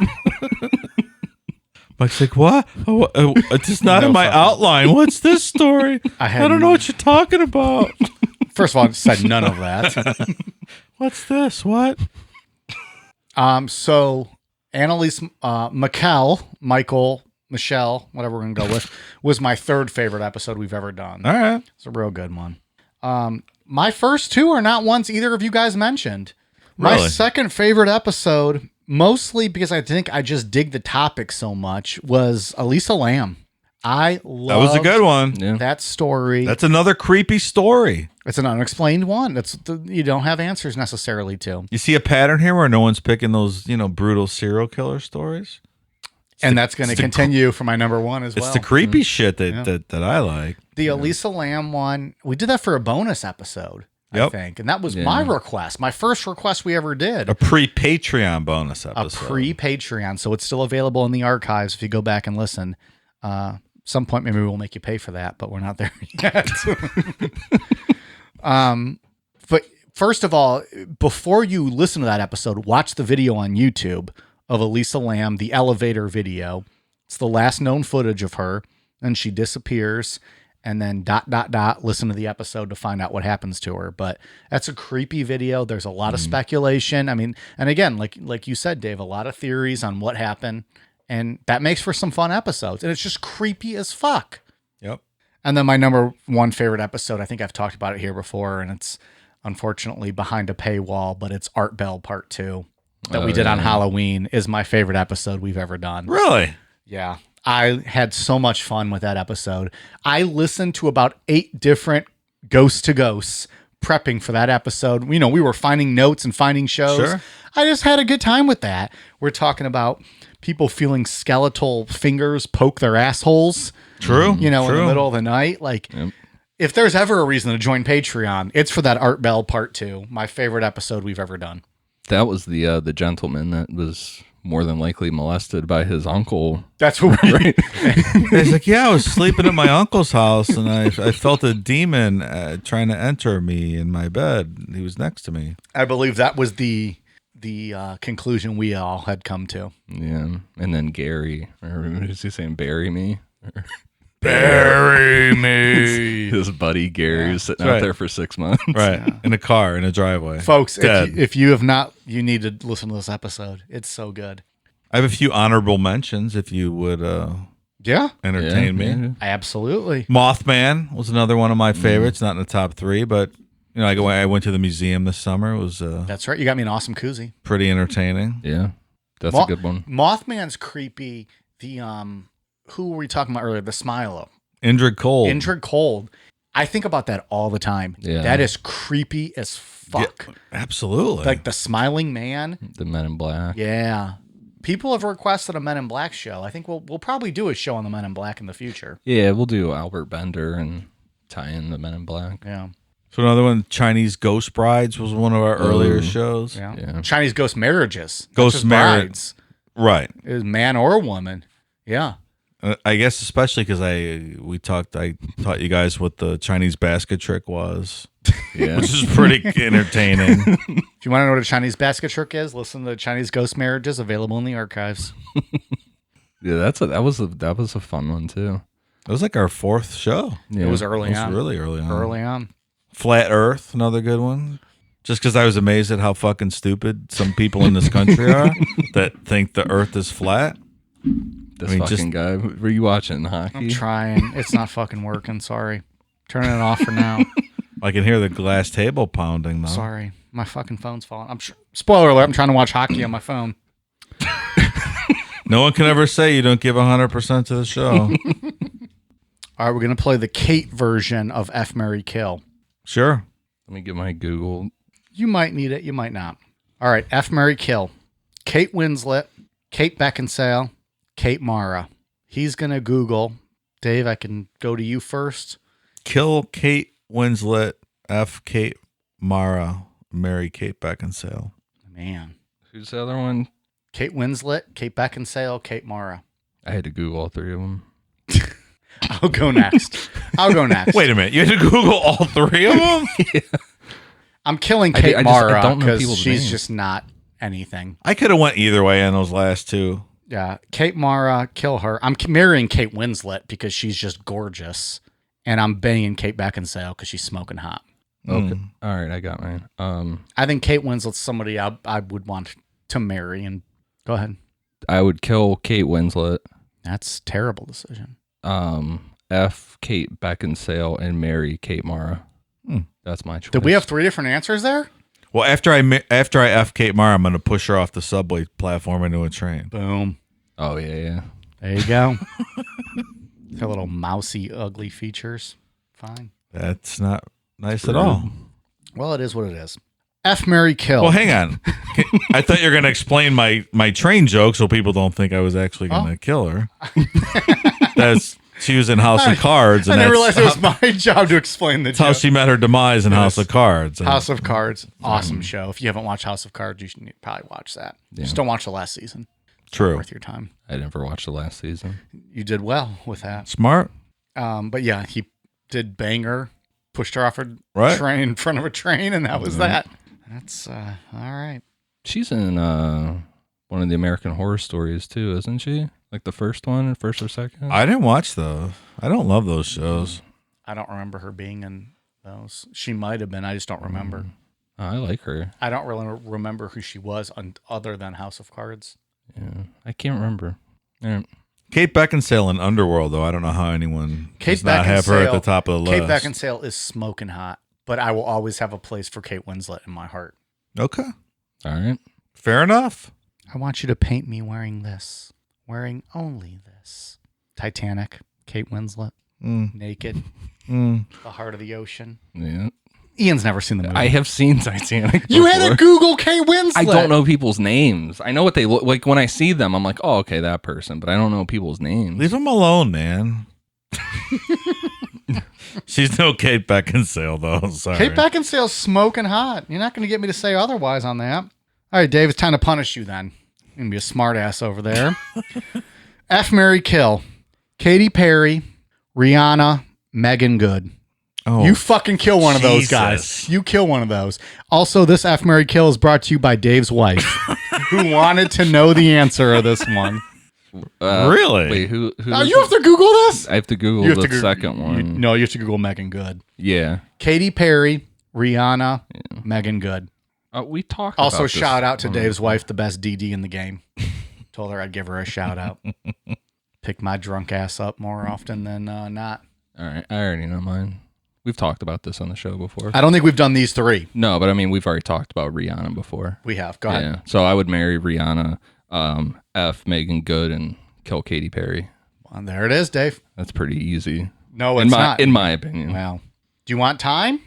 Mike's like, what? It's just not No in my fucking- outline. What's this story? I don't know what you're talking about. First of all, I said none of that. What's this? What? So Annalise Michelle, whatever we're gonna go with, was my 3rd favorite episode we've ever done. All right. It's a real good one. My first 2 are not ones either of you guys mentioned. My Really? second favorite episode, mostly because I think I just dig the topic so much, was Elisa Lamb. I love That was a good one. Yeah. that story. That's another creepy story. It's an unexplained one. You don't have answers necessarily to. You see a pattern here where no one's picking those, brutal serial killer stories? And that's going to continue for my number 1 as well. It's the creepy shit that I like. The Elisa Lamb one, we did that for a bonus episode, I Yep. think. And that was my request, my first request we ever did. A pre-Patreon bonus A episode. pre-Patreon. So it's still available in the archives if you go back and listen. Some point maybe we'll make you pay for that, but we're not there yet. But first of all, before you listen to that episode, watch the video on YouTube of Elisa Lamb, the elevator video. It's the last known footage of her, and she disappears, and then ... listen to the episode to find out what happens to her. But that's a creepy video. There's a lot of speculation. I mean, and again, like you said, Dave, a lot of theories on what happened, and that makes for some fun episodes. And it's just creepy as fuck. Yep. And then my number 1 favorite episode, I think I've talked about it here before, and it's unfortunately behind a paywall, but it's Art Bell Part 2 that we did on Halloween is my favorite episode we've ever done. Really? Yeah. I had so much fun with that episode. I listened to about 8 different Ghost to Ghosts prepping for that episode. We were finding notes and finding shows. Sure. I just had a good time with that. We're talking about people feeling skeletal fingers poke their assholes. True. In the middle of the night. Like, if there's ever a reason to join Patreon, it's for that Art Bell Part 2, my favorite episode we've ever done. That was the gentleman that was more than likely molested by his uncle. That's what we're right. He's like, yeah, I was sleeping at my uncle's house, and I felt a demon trying to enter me in my bed. He was next to me. I believe that was the conclusion we all had come to. Yeah. And then Gary, or what is he saying? Bury me? Bury me. His buddy Gary was sitting out right. there for 6 months. Right. In a car, in a driveway. Folks, Dead. if you have not, you need to listen to this episode. It's so good. I have a few honorable mentions if you would Yeah, entertain me. Yeah. absolutely. Mothman was another one of my favorites, not in the top 3, but I went to the museum this summer. It was That's right. You got me an awesome koozie. pretty entertaining. Yeah, that's a good one. Mothman's creepy. The who were we talking about earlier? The Smilo. Indrid Cold. Indrid Cold. I think about that all the time. Yeah. That is creepy as fuck. Yeah, absolutely. Like the smiling man. The Men in Black. Yeah. People have requested a Men in Black show. I think we'll probably do a show on the Men in Black in the future. Yeah, we'll do Albert Bender and tie in the Men in Black. Yeah. So another one, Chinese Ghost Brides, was one of our earlier shows. Yeah. Chinese ghost marriages. Ghost brides. Right. It was man or woman. Yeah. I guess especially because I taught you guys what the Chinese basket trick was, Yeah. which is pretty entertaining. If you want to know what a Chinese basket trick is, listen to Chinese Ghost Marriages, available in the archives. Yeah, that was a fun one too. It was like our fourth show. Yeah. It was early It was on. really early on. Early on. Flat Earth, another good one. Just because I was amazed at how fucking stupid some people in this country are that think the Earth is flat. This fucking guy. Were you watching hockey? I'm trying. It's not fucking working. Sorry. Turning it off for now. I can hear the glass table pounding though. Sorry. My fucking phone's falling. Spoiler alert, I'm trying to watch hockey on my phone. No one can ever say you don't give 100% to the show. All right, we're going to play the Kate version of F, Marry, Kill. Sure. Let me get my Google. You might need it. You might not. All right, F, Marry, Kill. Kate Winslet, Kate Beckinsale, Kate Mara. He's going to Google. Dave, I can go to you first. Kill Kate Winslet, F Kate Mara, marry Kate Beckinsale. Man. Who's the other one? Kate Winslet, Kate Beckinsale, Kate Mara. I had to Google all three of them. I'll go next. Wait a minute. You had to Google all three of them? Yeah. I'm killing Kate Mara I don't know because people's she's names. just not anything. I could have went either way on those last two. Yeah, Kate Mara, kill her. I'm marrying Kate Winslet because she's just gorgeous, and I'm banging Kate Beckinsale because she's smoking hot. Okay. All right, I got mine. I think Kate Winslet's somebody I would want to marry. And go ahead. I would kill Kate Winslet. That's a terrible decision. F Kate Beckinsale and marry Kate Mara. That's my choice. Did we have three different answers there? Well, after I F Kate Mara, I'm going to push her off the subway platform into a train. Boom. Oh yeah. There you go. Her little mousy, ugly features. Fine. That's not nice at all. Well, it is what it is. F, marry, kill. Well, hang on. I thought you were going to explain my train joke so people don't think I was actually going to kill her. She was in House of Cards. And I didn't that's realize it was my job to explain the That's how joke. she met her demise in House of Cards. House of Cards. Awesome show. If you haven't watched House of Cards, you should probably watch that. Yeah. Just don't watch the last season. It's True. not worth your time. I never watched the last season. You did well with that. Smart. But yeah, he did bang her, pushed her off a Right. train in front of a train, and that was that. That's all right. She's in one of the American Horror Stories too, isn't she? Like the first one, first or second? I didn't watch those. I don't love those shows. I don't remember her being in those. She might have been. I just don't remember. Oh, I like her. I don't really remember who she was other than House of Cards. Yeah, I can't remember. Yeah. Kate Beckinsale in Underworld, though. I don't know how anyone does not have her at the top of the Kate list. Beckinsale is smoking hot, but I will always have a place for Kate Winslet in my heart. Okay. All right. Fair enough. I want you to paint me wearing this, wearing only this. Titanic, Kate Winslet, naked, the heart of the ocean. Yeah. Ian's never seen the movie. I have seen Titanic. You had to before. Google Kate Winslet. I don't know people's names. I know what they look like when I see them. I'm like, oh, okay, that person, but I don't know people's names. Leave him alone, man. She's no Kate Beckinsale, though. Sorry. Kate Beckinsale's smoking hot. You're not going to get me to say otherwise on that. All right, Dave, it's time to punish you then. You're going to be a smart ass over there. F, marry, kill. Katy Perry, Rihanna, Megan Good. Oh, You fucking kill one of those Jesus. guys. You kill one of those. Also, this F, marry, kill is brought to you by Dave's wife, who wanted to know the answer of this one. Really? Wait, who Now, is you have to Google this? I have to Google You have the to Google- second one. No, you have to Google Megan Good. Yeah. Katy Perry, Rihanna, Megan Good. We talked Also, about this shout out to on- Dave's wife, the best DD in the game. Told her I'd give her a shout out. Pick my drunk ass up more often than not. All right. I already know mine. We've talked about this on the show before. I don't think we've done these three. No, but I mean, we've already talked about Rihanna before. We have. Go ahead. Yeah. So I would marry Rihanna, F Megan Good, and kill Katy Perry. Well, there it is, Dave. That's pretty easy. No, it's not. In my opinion. Well, do you want time?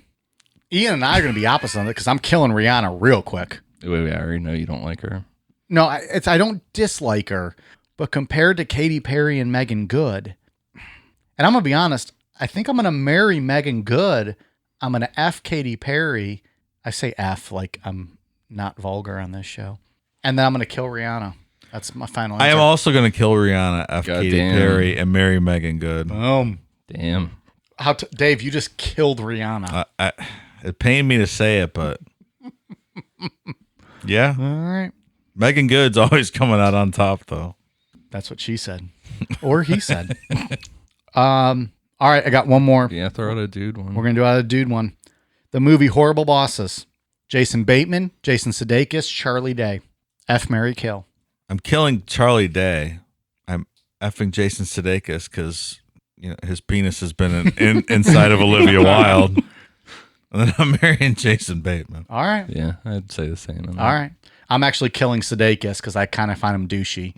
Ian and I are going to be opposite on it because I'm killing Rihanna real quick. Wait, I already know you don't like her. No, I don't dislike her, but compared to Katy Perry and Megan Good, and I'm going to be honest, I think I'm going to marry Megan Good. I'm going to F Katy Perry. I say F like I'm not vulgar on this show. And then I'm going to kill Rihanna. That's my final answer. I am also going to kill Rihanna, F. Katy Goddamn. Perry, and marry Megan Good. Damn. Dave, you just killed Rihanna. It pained me to say it, but yeah. All right. Megan Good's always coming out on top, though. That's what she said. Or he said. All right, I got one more. Yeah, throw out a dude one. We're going to do out a dude one. The movie Horrible Bosses. Jason Bateman, Jason Sudeikis, Charlie Day. F, marry, kill. I'm killing Charlie Day. I'm effing Jason Sudeikis because his penis has been inside of Olivia Wilde. And then I'm marrying Jason Bateman. All right. Yeah, I'd say the same. All right. I'm actually killing Sudeikis because I kind of find him douchey.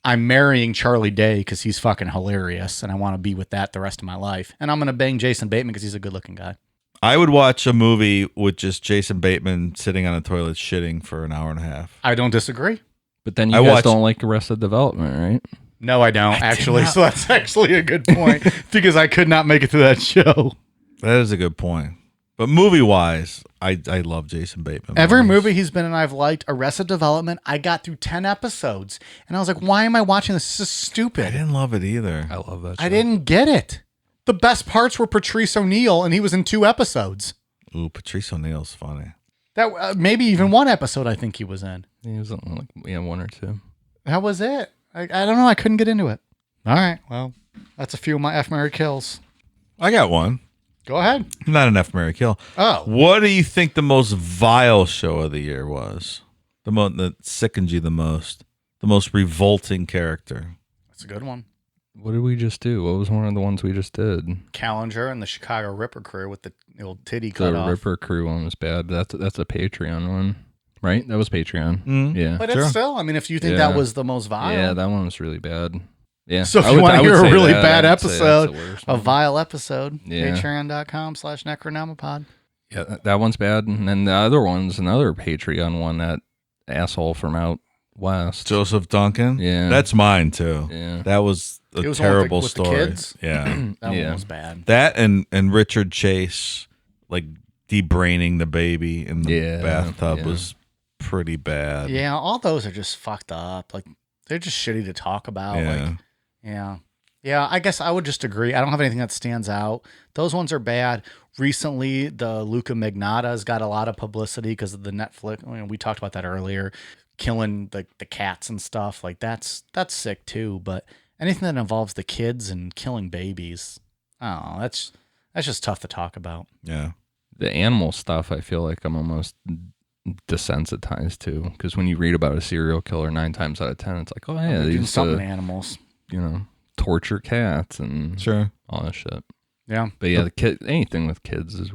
I'm marrying Charlie Day because he's fucking hilarious, and I want to be with that the rest of my life. And I'm going to bang Jason Bateman because he's a good-looking guy. I would watch a movie with just Jason Bateman sitting on a toilet shitting for an hour and a half. I don't disagree. But then you guys don't like Arrested Development, right? No, I don't, actually. So that's actually a good point because I could not make it through that show. That is a good point. But movie-wise, I love Jason Bateman. Every movie he's been in, I've liked. Arrested Development, I got through 10 episodes, and I was like, why am I watching this? This is stupid. I didn't love it either. I love that show. I didn't get it. The best parts were Patrice O'Neal, and he was in 2 episodes. Ooh, Patrice O'Neal's funny. That maybe even 1 episode I think he was in. He was on like 1 or 2. That was it. I don't know. I couldn't get into it. All right. Well, that's a few of my F, marry, kills. I got one. Go ahead. Not an F, marry, kill. Oh. What do you think the most vile show of the year was? The one that sickened you the most? The most revolting character? That's a good one. What did we just do? What was one of the ones we just did? Callinger and the Chicago Ripper Crew with the old titty cut off. The Ripper Crew one was bad. That's a Patreon one, right? That was Patreon. Mm. Yeah. But it's still, I mean, if you think that was the most vile. Yeah, that one was really bad. Yeah. So if you want to hear a really bad episode, a one. vile episode, Yeah. patreon.com/necronomipod. Yeah, that one's bad. And then the other one's another Patreon one, that asshole from out west. Joseph Duncan? Yeah. That's mine, too. Yeah. That was a It was terrible with the story. kids? Yeah. That Yeah. one was bad. That and Richard Chase, like, debraining the baby in the bathtub was pretty bad. Yeah, all those are just fucked up. Like, they're just shitty to talk about. Yeah. Like, yeah, I guess I would just agree. I don't have anything that stands out. Those ones are bad. Recently, the Luca Magnotta's got a lot of publicity because of the Netflix. I mean, we talked about that earlier. Killing the cats and stuff. Like, that's sick too. But anything that involves the kids and killing babies, oh, that's just tough to talk about. Yeah. The animal stuff, I feel like I'm almost desensitized to, because when you read about a serial killer 9 times out of 10, it's like, oh yeah, They they do used something to, to animals. torture cats and Sure. all that shit. Yeah. But yeah, anything with kids is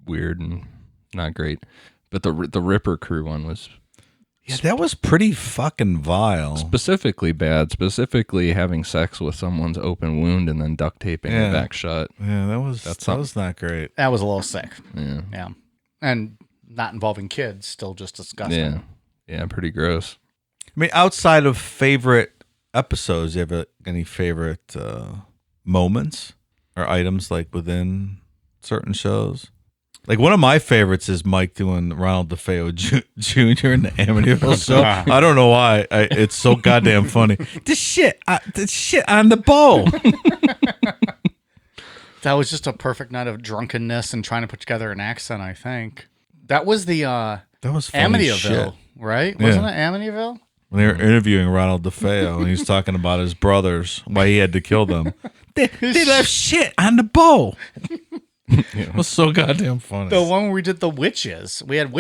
weird and not great. But the Ripper Crew one was that was pretty fucking vile. specifically bad. Specifically having sex with someone's open wound and then duct taping it back shut. Yeah, that was not great. That was a little sick. Yeah. Yeah. And not involving kids, still just disgusting. Yeah. Yeah, pretty gross. I mean, outside of favorite episodes, you have any favorite moments or items like within certain shows? Like one of my favorites is Mike doing Ronald DeFeo Jr. in the Amityville show. I don't know why. It's so goddamn funny. This shit on the bowl. That was just a perfect night of drunkenness and trying to put together an accent, I think. That was the That was funny Amityville, shit. right? Yeah. Wasn't it Amityville? When they were interviewing Ronald DeFeo and he was talking about his brothers, why he had to kill them. They left shit on the bowl. It was so goddamn funny. The one where we did the witches. We had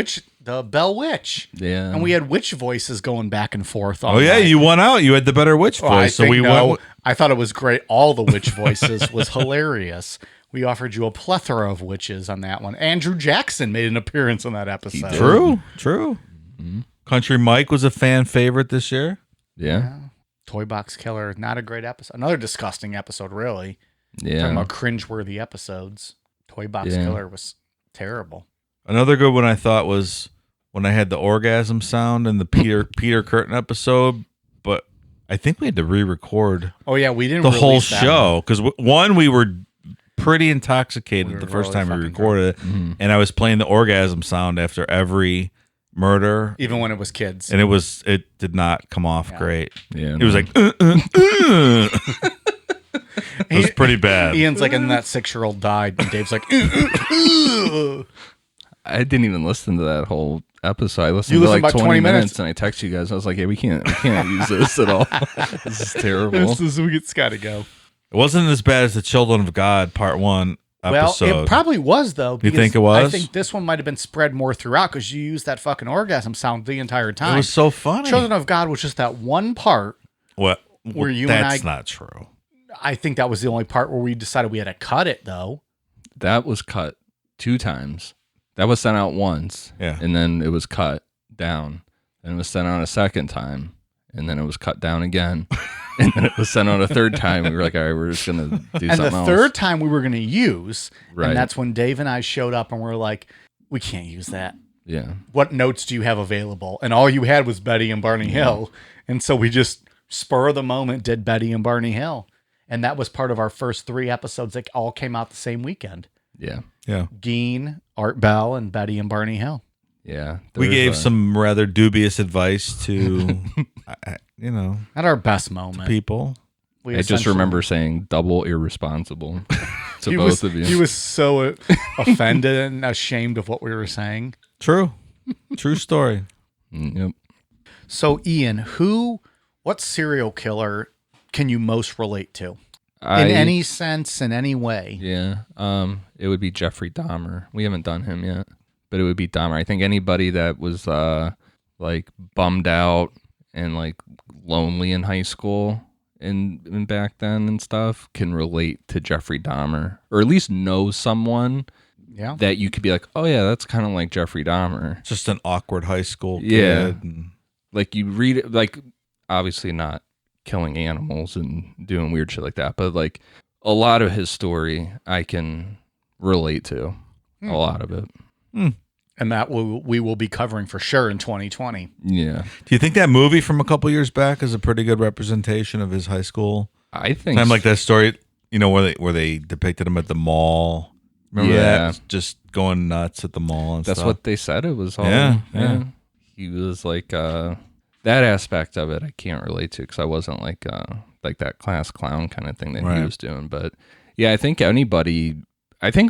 the Bell Witch. Yeah. And we had witch voices going back and forth. Oh yeah, you won out. You had the better witch voice. I so we went. went. I thought it was great. All the witch voices was hilarious. We offered you a plethora of witches on that one. Andrew Jackson made an appearance on that episode. True. Mm-hmm. Country Mike was a fan favorite this year. Yeah. Toy Box Killer, not a great episode. Another disgusting episode, really. Yeah. Talking about cringeworthy episodes. Toy Box Killer was terrible. Another good one I thought was when I had the orgasm sound in the Peter Curtin episode, but I think we had to re-record. Oh yeah, we didn't the whole release that show because one, we were pretty intoxicated the first really time we fucking recorded it, and I was playing the orgasm sound after every murder, even when it was kids, and it did not come off great. Yeah, it was like it was pretty bad. Ian's like, and that 6-year-old died, and Dave's like, I didn't even listen to that whole episode. I listened You to listened like about 20 20 minutes, and I texted you guys. I was like, "Yeah, we can't use this at all. This is terrible." it's got to go. It wasn't as bad as the Children of God Part 1 episode. Well, it probably was though. You think it was? I think this one might have been spread more throughout because you used that fucking orgasm sound the entire time. It was so funny. Children of God was just that one part. What? Where you and That's not true. I think that was the only part where we decided we had to cut it though. That was cut 2 times. That was sent out once, and then it was cut down. And it was sent out a second time, and then it was cut down again. And then it was sent out a third time. We were like, all right, we're just going to do something else. And the third time we were going to use, right. And that's when Dave and I showed up and we are like, we can't use that. Yeah. What notes do you have available? And all you had was Betty and Barney Hill. And so we just, spur of the moment, did Betty and Barney Hill. And that was part of our first 3 episodes that all came out the same weekend. Yeah. Yeah. Geen, Art Bell, and Betty and Barney Hill. Yeah. We gave some rather dubious advice to, at our best moment. People. I just remember saying double irresponsible to both of you. He was so offended and ashamed of what we were saying. True story. Yep. So, Ian, what serial killer can you most relate to? In any sense, in any way? Yeah. It would be Jeffrey Dahmer. We haven't done him yet, but it would be Dahmer. I think anybody that was like bummed out and like lonely in high school and back then and stuff can relate to Jeffrey Dahmer, or at least know someone that you could be like, oh yeah, that's kind of like Jeffrey Dahmer. Just an awkward high school kid. Yeah. Like you read it, like obviously not killing animals and doing weird shit like that, but like a lot of his story I can relate to. A lot of it. And that we will be covering for sure in 2020. Yeah. Do you think that movie from a couple years back is a pretty good representation of his high school? I think time, like that story, where they depicted him at the mall. Remember that? Just going nuts at the mall and That's stuff. what they said it was all. Yeah. He was like that aspect of it I can't relate to because I wasn't like that class clown kind of thing that he was doing. But yeah, I think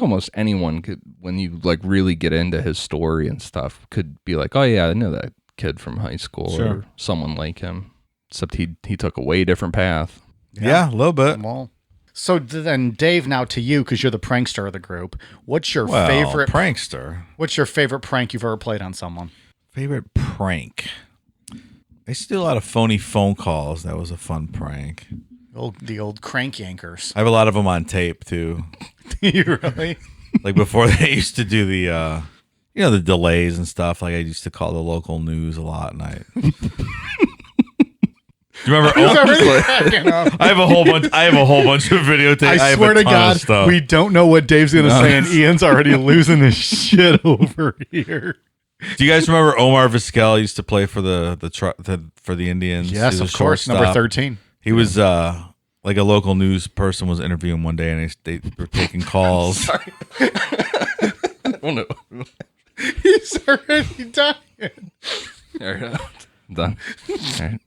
almost anyone could, when you like really get into his story and stuff, could be like, oh yeah, I know that kid from high school or someone like him, except he took a way different path. Yeah, a little bit. Well, so then Dave, now to you, because you're the prankster of the group, what's your favorite prankster? What's your favorite prank you've ever played on someone? Favorite prank? I used to do a lot of phony phone calls. That was a fun prank. The old crank yankers. I have a lot of them on tape too. You really? Like before they used to do the the delays and stuff. Like I used to call the local news a lot, and do you remember? I have a whole bunch. I have a whole bunch of videotapes. I swear to God, we don't know what Dave's gonna say, and Ian's already losing his shit over here. Do you guys remember Omar Vizquel used to play for for the Indians? Yes, of course. Number 13. He was like a local news person was interviewing one day, and they were taking calls. Sorry. Oh no. He's already dying. All right, done. All right.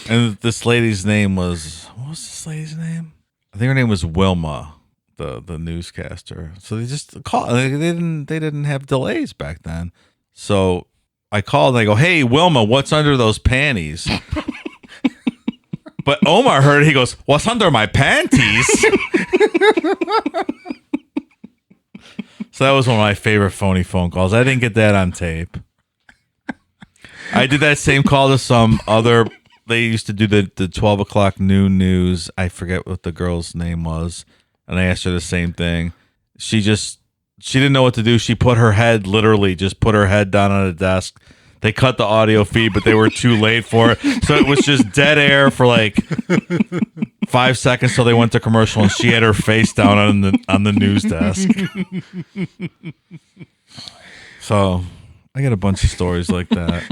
And this lady's name was, what was this lady's name? I think her name was Wilma, the newscaster. So they just called. They didn't have delays back then. So I called and I go, "Hey Wilma, what's under those panties?" But Omar heard it. He goes, "What's under my panties?" So that was one of my favorite phony phone calls. I didn't get that on tape. I did that same call to some other. They used to do the 12 o'clock noon news. I forget what the girl's name was. and I asked her the same thing. She didn't know what to do. She put her head down on the desk. They cut the audio feed, but they were too late for it. So it was just dead air for like 5 seconds till they went to commercial, and she had her face down on the news desk. So I got a bunch of stories like that.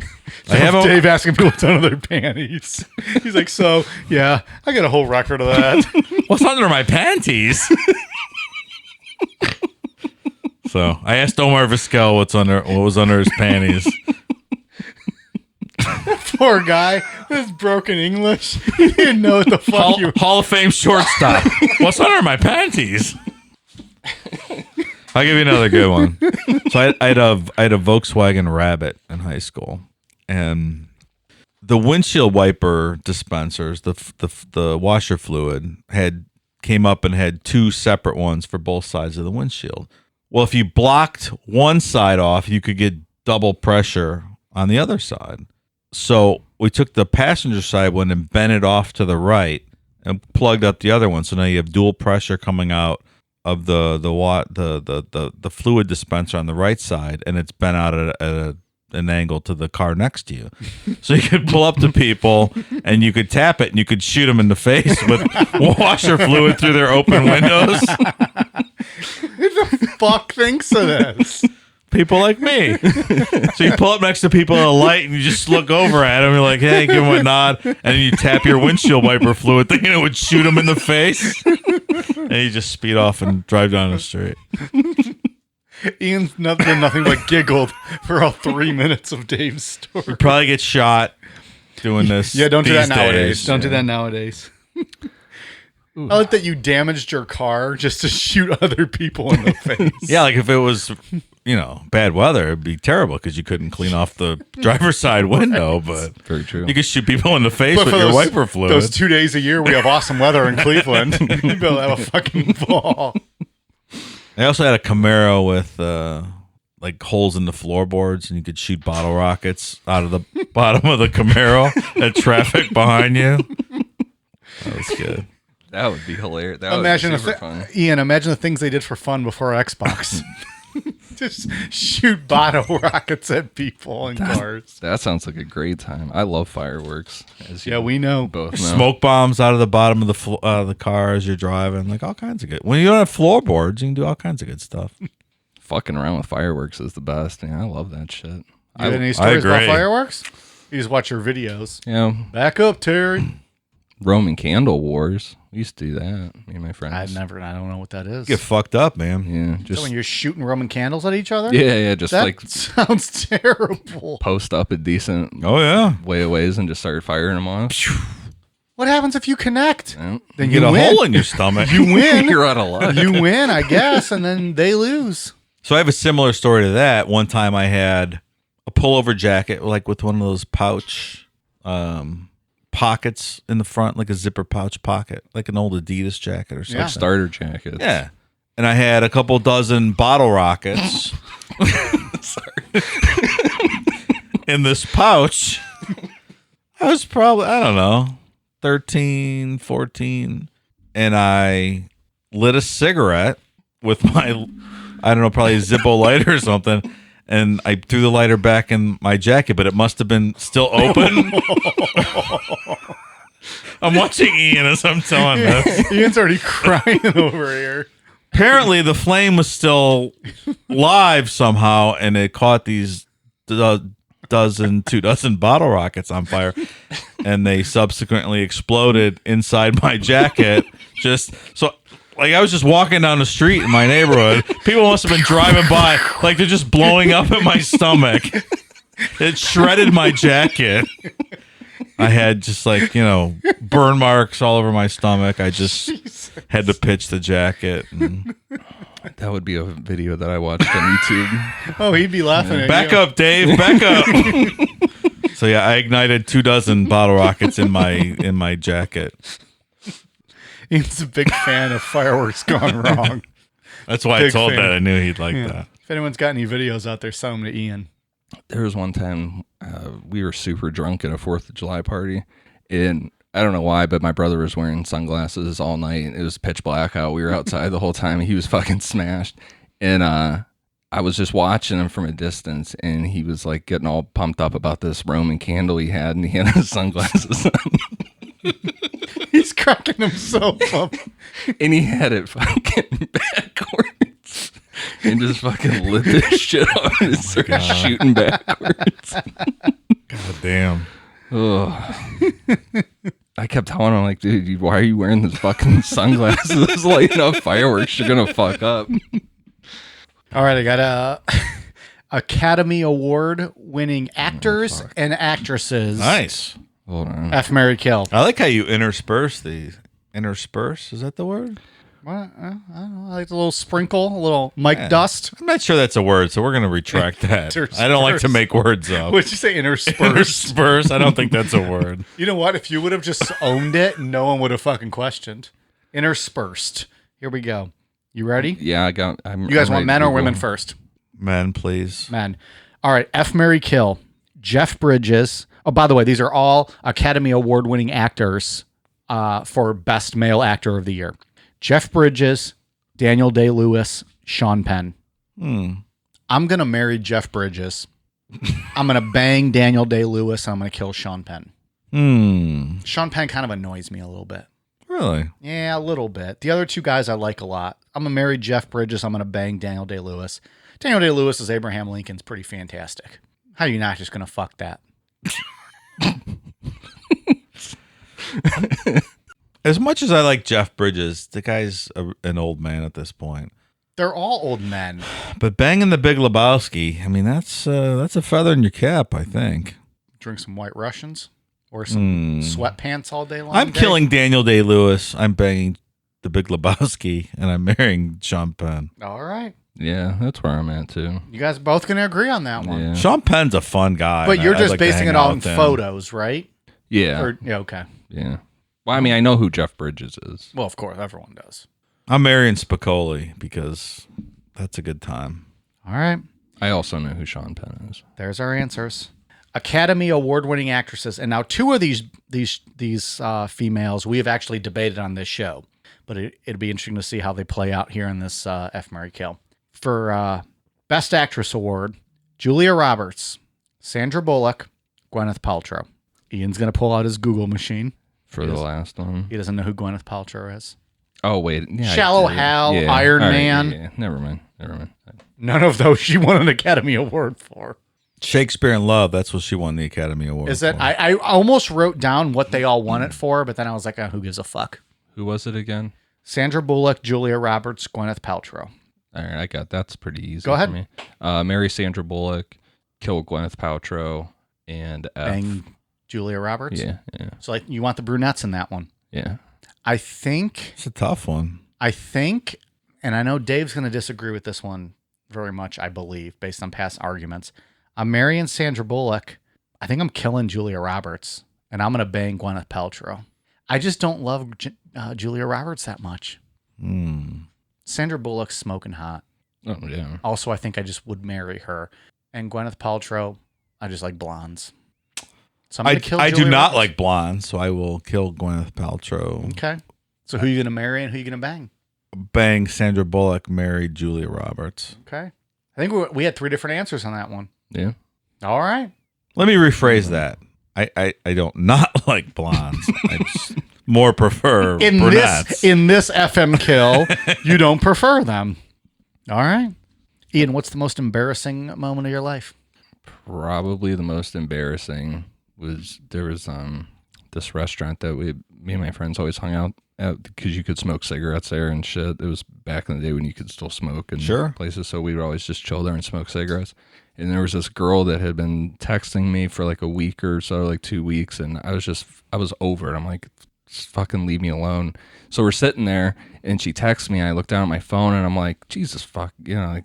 I have Dave asking people what's under their panties. He's like, so yeah, I got a whole record of that. What's under my panties? So I asked Omar Vizquel what was under his panties. Poor guy with his broken English. He didn't know what the fuck Hall of Fame shortstop. What's under my panties? I'll give you another good one. So I had a Volkswagen Rabbit in high school, and the windshield wiper dispensers, the washer fluid came up and had 2 separate ones for both sides of the windshield. Well, if you blocked one side off, you could get double pressure on the other side. So we took the passenger side one and bent it off to the right and plugged up the other one. So now you have dual pressure coming out of the fluid dispenser on the right side, and it's bent out at an angle to the car next to you. So you could pull up to people and you could tap it and you could shoot them in the face with washer fluid through their open windows. Who the fuck thinks of this? People like me. So you pull up next to people at a light and you just look over at them. You're like, hey, give them a nod. And then you tap your windshield wiper fluid thinking it would shoot them in the face. And you just speed off and drive down the street. Ian's done nothing but giggled for all 3 minutes of Dave's story. You probably get shot doing this. Yeah, don't do that nowadays. Days. Don't do that nowadays. I like that you damaged your car just to shoot other people in the face. Yeah, like if it was, bad weather, it'd be terrible because you couldn't clean off the driver's side window. But Very true. You could shoot people in the face with your wiper fluid. Those 2 days a year we have awesome weather in Cleveland. You'd be able to have a fucking ball. I also had a Camaro with like holes in the floorboards, and you could shoot bottle rockets out of the bottom of the Camaro at traffic behind you. That was good. That would be hilarious. That imagine would be super fun. Ian, imagine the things they did for fun before Xbox. Just shoot bottle rockets at people in cars. That sounds like a great time. I love fireworks. We know. Both know. Smoke bombs out of the bottom of the car as you're driving, like all kinds of good. When you don't have floorboards, you can do all kinds of good stuff. Fucking around with fireworks is the best. Yeah, I love that shit. You have any stories agree. about fireworks? You just watch your videos. Yeah. Back up, Terry. Roman candle wars. We used to do that. Me and my friends. I don't know what that is. Get fucked up, man. Yeah. So Just when you're shooting Roman candles at each other? yeah. Just That like sounds terrible. post up a decent Oh yeah. way of ways and just start firing them off. What happens if you connect? Yeah. Then You get a win. hole in your stomach. You win. You're out of luck. You win, I guess, and then they lose. So I have a similar story to that. One time I had a pullover jacket, like with one of those pouch pockets in the front, like a zipper pouch pocket, like an old Adidas jacket or something. Yeah. Starter jackets. Yeah. And I had a couple dozen bottle rockets in this pouch. I was probably, I don't know, 13, 14. And I lit a cigarette with my, I don't know, probably a Zippo lighter or something. And I threw the lighter back in my jacket, but it must have been still open. I'm watching Ian as I'm telling this. Ian's already crying over here. Apparently, the flame was still live somehow, and it caught these 2 dozen bottle rockets on fire, and they subsequently exploded inside my jacket. Just so. Like, I was just walking down the street in my neighborhood. People must have been driving by. Like, they're just blowing up in my stomach. It shredded my jacket. I had just, like, burn marks all over my stomach. I just had to pitch the jacket. And That would be a video that I watched on YouTube. Oh, he'd be laughing at back you. up, Dave. Back up. So, yeah, I ignited 2 dozen bottle rockets in my jacket. Ian's a big fan of fireworks gone wrong. That's why I Big told fan. that. I knew he'd like that. If anyone's got any videos out there, send them to Ian. There was one time we were super drunk at a 4th of July party, and I don't know why, but my brother was wearing sunglasses all night. It was pitch black out. We were outside the whole time. He was fucking smashed. And I was just watching him from a distance, and he was like getting all pumped up about this Roman candle he had, and he had his sunglasses on. He's cracking himself up. And he had it fucking backwards. And just fucking lit this shit up and started shooting backwards. God damn. I kept telling him, like, dude, why are you wearing this fucking sunglasses? Lighting up fireworks, you're gonna fuck up. All right, I got a Academy Award winning actors and actresses. Nice. Hold on. F, Marry, Kill. I like how you intersperse these. Intersperse? Is that the word? Well, I don't know. I like a little sprinkle, a little mic dust. I'm not sure that's a word, so we're going to retract that. I don't like to make words up. What'd you say, intersperse? Intersperse? I don't think that's a word. You know what? If you would have just owned it, no one would have fucking questioned. Interspersed. Here we go. You ready? Yeah, You guys want men or women first? Men, please. Men. All right. F, Marry, Kill. Jeff Bridges. Oh, by the way, these are all Academy Award winning actors for Best Male Actor of the Year. Jeff Bridges, Daniel Day-Lewis, Sean Penn. I'm going to marry Jeff Bridges. I'm going to bang Daniel Day-Lewis, and I'm going to kill Sean Penn. Sean Penn kind of annoys me a little bit. Really? Yeah, a little bit. The other two guys I like a lot. I'm going to marry Jeff Bridges. I'm going to bang Daniel Day-Lewis. Daniel Day-Lewis as Abraham Lincoln's pretty fantastic. How are you not just going to fuck that? As much as I like Jeff Bridges, the guy's an old man at this point. They're all old men. But banging the Big Lebowski, I mean, that's a feather in your cap, I think. Drink some White Russians or some sweatpants all day long. I'm killing Daniel Day-Lewis. I'm banging the Big Lebowski, and I'm marrying Sean Penn. All right. Yeah, that's where I'm at, too. You guys are both going to agree on that one. Yeah. Sean Penn's a fun guy. But you're I'd just like to basing hang it out on with him. photos, right? Yeah. Yeah, okay. Yeah. Well, I mean, I know who Jeff Bridges is. Well, of course, everyone does. I'm marrying Spicoli because that's a good time. All right. I also know who Sean Penn is. There's our answers. Academy Award-winning actresses, and now two of these females we have actually debated on this show, but it'd be interesting to see how they play out here in this F, Marry, Kill. For Best Actress Award, Julia Roberts, Sandra Bullock, Gwyneth Paltrow. Ian's gonna pull out his Google machine For the last one. He doesn't know who Gwyneth Paltrow is. Oh, wait. Yeah, Shallow Hal, Iron All right, Man. Yeah. Never mind. None of those she won an Academy Award for. Shakespeare in Love, that's what she won the Academy Award Is that for. I almost wrote down what they all won it for, but then I was like, oh, who gives a fuck? Who was it again? Sandra Bullock, Julia Roberts, Gwyneth Paltrow. All right, that's pretty easy. Go ahead. For me. Marry Sandra Bullock, kill Gwyneth Paltrow, and Bang Julia Roberts. Yeah. So like you want the brunettes in that one. Yeah. I think, It's a tough one. and I know Dave's going to disagree with this one very much, I believe, based on past arguments. I'm marrying Sandra Bullock. I think I'm killing Julia Roberts, and I'm going to bang Gwyneth Paltrow. I just don't love Julia Roberts that much. Sandra Bullock's smoking hot. Oh, yeah. Also, I think I just would marry her. And Gwyneth Paltrow, I just like blondes. So I'm going to kill I Julia do not Roberts. like blondes, so I will kill Gwyneth Paltrow. Okay. So who are you going to marry and who are you going to bang? Bang Sandra Bullock, married Julia Roberts. Okay. I think we had three different answers on that one. Yeah. All right. Let me rephrase that. I don't not like blondes. I just more prefer brunettes. In this FM kill, you don't prefer them. All right. Ian, what's the most embarrassing moment of your life? Probably the most embarrassing was there was this restaurant that me and my friends always hung out at because you could smoke cigarettes there and shit. It was back in the day when you could still smoke in places, so we would always just chill there and smoke cigarettes. And there was this girl that had been texting me for like a week or so, like 2 weeks, and I was over it. I'm like, just fucking leave me alone. So we're sitting there, and she texts me. I look down at my phone, and I'm like, Jesus fuck, like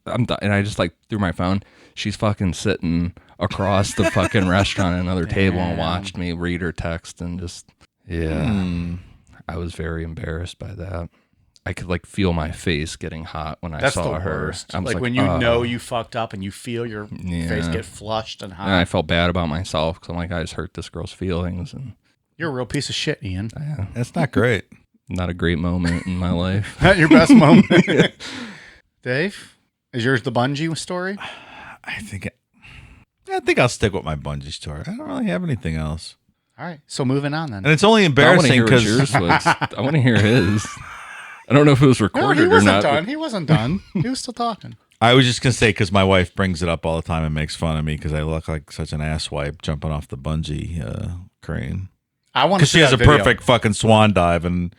I'm done. And I just like threw my phone. She's fucking sitting across the fucking restaurant at another table and watched me read her text and just I was very embarrassed by that. I could like feel my face getting hot when I saw her. Worst. Like when you know you fucked up and you feel your face get flushed and hot. And I felt bad about myself because I'm like, I just hurt this girl's feelings. And You're a real piece of shit, Ian. That's not great. Not a great moment in my life. Not your best moment. Dave, is yours the bungee story? I think I'll stick with my bungee story. I don't really have anything else. All right, so moving on then. And it's only embarrassing because I want to hear his. I don't know if it was No, recorded he or wasn't not. done. He wasn't done. He was still talking. I was just gonna say because my wife brings it up all the time and makes fun of me because I look like such an asswipe jumping off the bungee crane. I want to Because see she has that a video. perfect fucking swan dive, and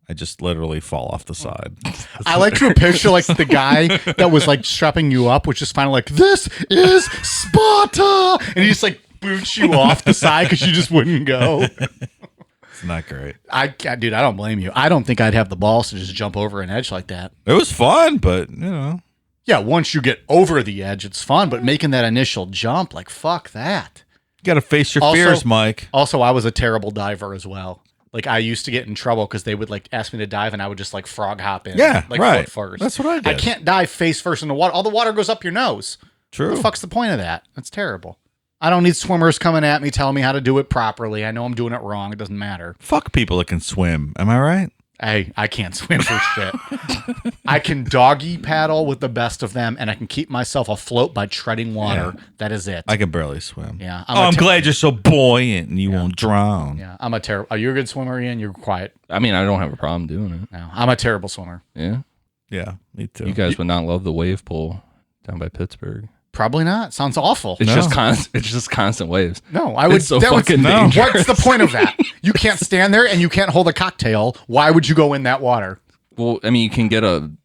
I just literally fall off the side. I like to picture like the guy that was like strapping you up, was just finally like, "This is Sparta," and he just like boots you off the side because you just wouldn't go. It's not great. Dude, I don't blame you. I don't think I'd have the balls to just jump over an edge like that. It was fun, but Yeah, once you get over the edge, it's fun, but making that initial jump, like, fuck that. you got to face your Also- fears, Mike. Also, I was a terrible diver as well. Like, I used to get in trouble because they would like ask me to dive, and I would just like frog hop in. Yeah, like right. foot first. That's what I did. I can't dive face first in the water. All the water goes up your nose. True. What the fuck's the point of that? That's terrible. I don't need swimmers coming at me telling me how to do it properly. I know I'm doing it wrong. It doesn't matter. Fuck people that can swim. Am I right? I can't swim for shit. I can doggy paddle with the best of them, and I can keep myself afloat by treading water. Yeah. That is it. I can barely swim. Yeah. I'm glad you're so buoyant and you won't drown. Yeah, I'm a terrible. Are you a good swimmer, Ian? You're quiet. I mean, I don't have a problem doing it. No, I'm a terrible swimmer. Yeah. Yeah, me too. You guys would not love the wave pool down by Pittsburgh. Probably not. Sounds awful. It's No. just constant. It's just constant waves. No, I would. It's so that would- fucking no. dangerous. What's the point of that? You can't stand there and you can't hold a cocktail. Why would you go in that water? Well, I mean, you can get an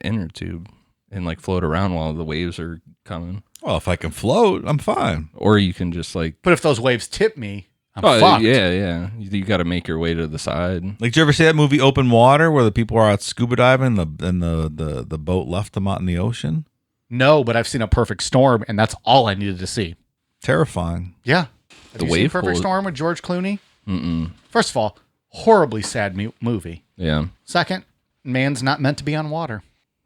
inner tube and like float around while the waves are coming, Well, if I can float, I'm fine. or you can just like. But if those waves tip me, I'm Oh fucked. yeah. You got to make your way to the side. Like, did you ever see that movie Open Water where the people are out scuba diving and the boat left them out in the ocean? No, but I've seen A Perfect Storm, and that's all I needed to see. Terrifying. Yeah. Have The you seen wave Perfect pool- Storm with George Clooney? Mm-mm. First of all, horribly sad movie. Yeah. Second, man's not meant to be on water.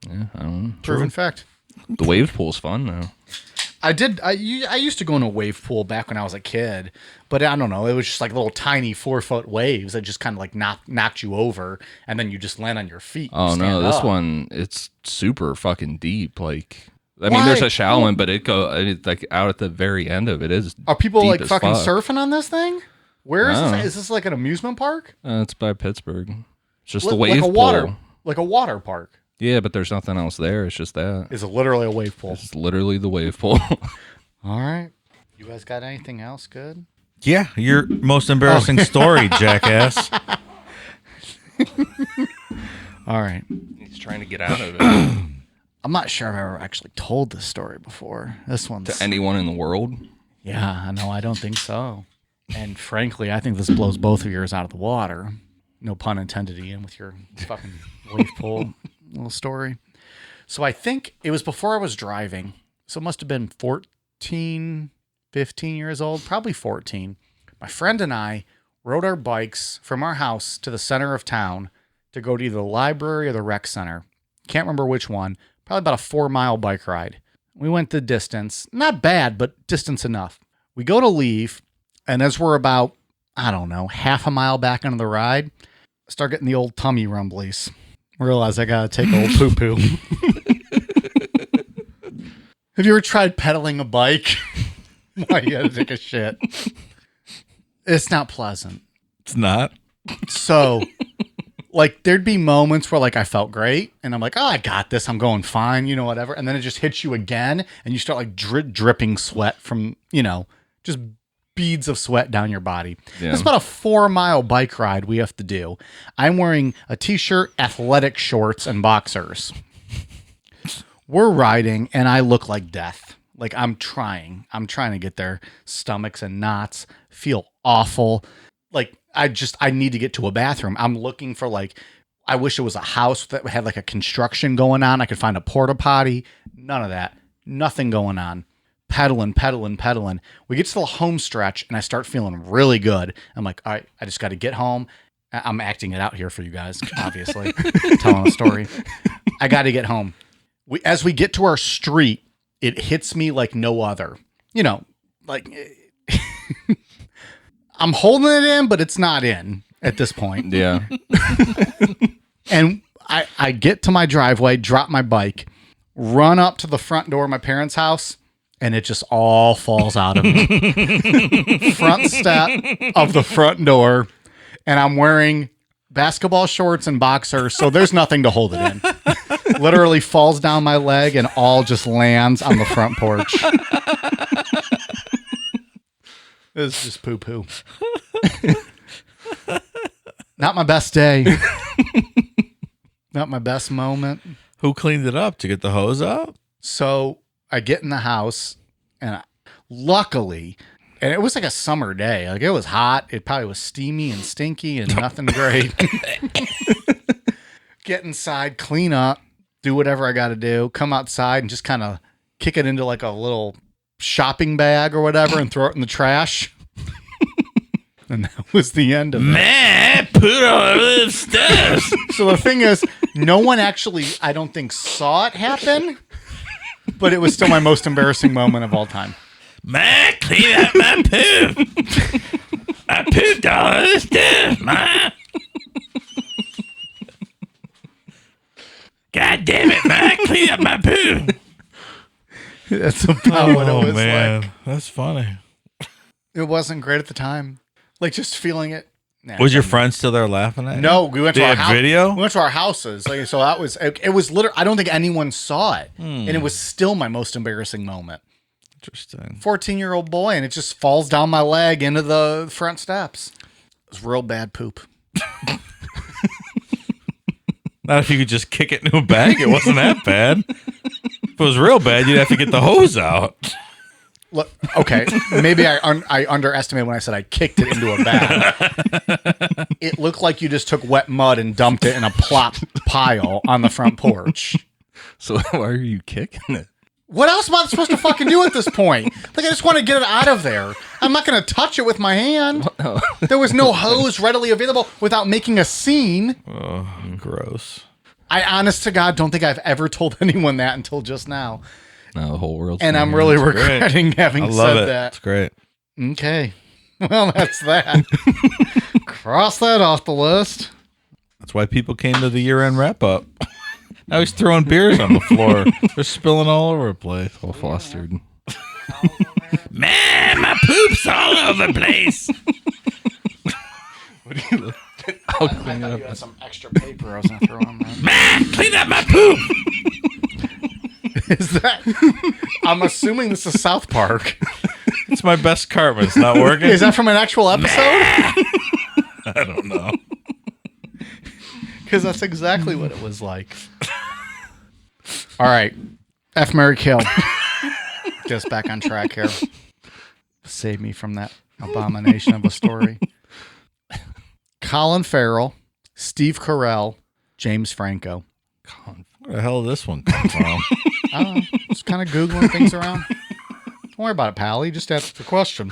Yeah. I don't know. Proven fact. The wave pool's fun though. I used to go in a wave pool back when I was a kid, but I don't know. It was just like little tiny 4-foot waves that just kind of like knocked you over, and then you just land on your feet. and Oh no, stand this up. one it's super fucking deep. Like, I Why? mean, there's a shallow one, but it's like out at the very end of it is. Are people deep like as fucking fuck. surfing on this thing? Where is No. this? Is this like an amusement park? It's by Pittsburgh. It's just Li- the wave like a water, pool. like a water park. Yeah, but there's nothing else there. It's just that. Is literally a wave pool. It's literally the wave pool. All right. You guys got anything else good? Yeah, your most embarrassing story, jackass. All right. He's trying to get out of it. I'm not sure I've ever actually told this story before. This one's To anyone in the world. yeah. I know. I don't think so. And frankly, I think this blows both of yours out of the water. No pun intended, Ian, with your fucking wave pool little story. So I think it was before I was driving. So it must have been 14, 15 years old, probably 14. My friend and I rode our bikes from our house to the center of town to go to either the library or the rec center. Can't remember which one. Probably about a 4-mile bike ride. We went the distance. Not bad, but distance enough. We go to leave, and as we're about, I don't know, half a mile back into the ride, I start getting the old tummy rumblies. Realize I gotta take a old poo-poo. Have you ever tried pedaling a bike? Why you gotta take a shit? It's not pleasant. It's not. So, like, there'd be moments where, like, I felt great, and I'm like, oh, I got this. I'm going fine, whatever. And then it just hits you again, and you start, like, dripping sweat from, just beads of sweat down your body. Yeah. It's about a 4-mile bike ride we have to do. I'm wearing a t-shirt, athletic shorts, and boxers. We're riding, and I look like death. Like, I'm trying to get there. Stomachs and knots, feel awful. Like, I need to get to a bathroom. I'm looking for, like, I wish it was a house that had, like, a construction going on. I could find a porta potty. None of that. Nothing going on. Pedaling. We get to the home stretch, and I start feeling really good. I'm like, all right, I just got to get home. I'm acting it out here for you guys, obviously. Telling a story. I got to get home. As we get to our street, it hits me like no other. Like I'm holding it in, but it's not in at this point. Yeah. And I get to my driveway, drop my bike, run up to the front door of my parents' house, and it just all falls out of me. Front step of the front door, and I'm wearing basketball shorts and boxers, so there's nothing to hold it in. Literally falls down my leg and all just lands on the front porch. It's just poo-poo. Not my best day. Not my best moment. Who cleaned it up to get the hose out? So I get in the house, and luckily, and it was like a summer day. Like, it was hot. It probably was steamy and stinky and nothing great. Get inside, clean up, do whatever I got to do, come outside and just kind of kick it into like a little shopping bag or whatever and throw it in the trash. And that was the end of it. Man, put all the stuff. So the thing is, no one actually, I don't think, saw it happen, but it was still my most embarrassing moment of all time. Man, clean up my poop. I pooped all this stuff, man. God damn it, man, clean up my poop. That's about what it was like. That's funny. It wasn't great at the time. Like, just feeling it. Nah, Was your friend still there laughing at you? No, we went to They our had house. video? We went to our houses. Like, so that was, it was literally, I don't think anyone saw it. And it was still my most embarrassing moment. Interesting. 14-year-old boy, and it just falls down my leg into the front steps. It was real bad poop. Not if you could just kick it into a bag. It wasn't that bad. If it was real bad, you'd have to get the hose out. Look, okay, maybe I underestimated when I said I kicked it into a bag. It looked like you just took wet mud and dumped it in a plop pile on the front porch. So why are you kicking it? What else am I supposed to fucking do at this point? Like, I just want to get it out of there. I'm not going to touch it with my hand. There was no hose readily available without making a scene. Oh, gross. I, honest to God, don't think I've ever told anyone that until just now. No, the whole world. And I'm really regretting having I love said it. that. It's great. Okay. Well, that's that. Cross that off the list. That's why people came to the year-end wrap-up. Now he's throwing beers on the floor. They're spilling all over the place. all flustered. Man, my poop's all over the place. What do you look? I'll clean it up. You had some extra paper I was going to throw on there. Man, clean up my poop. Is that? I'm assuming this is South Park. It's my best karma. It's not working. Is that from an actual episode? I don't know. Because that's exactly what it was like. All right. F, Mary, kill. Just back on track here. Save me from that abomination of a story. Colin Farrell, Steve Carell, James Franco. Where the hell did this one come from? I don't know. Just kind of Googling things around. Don't worry about it, pal. You just asked the question.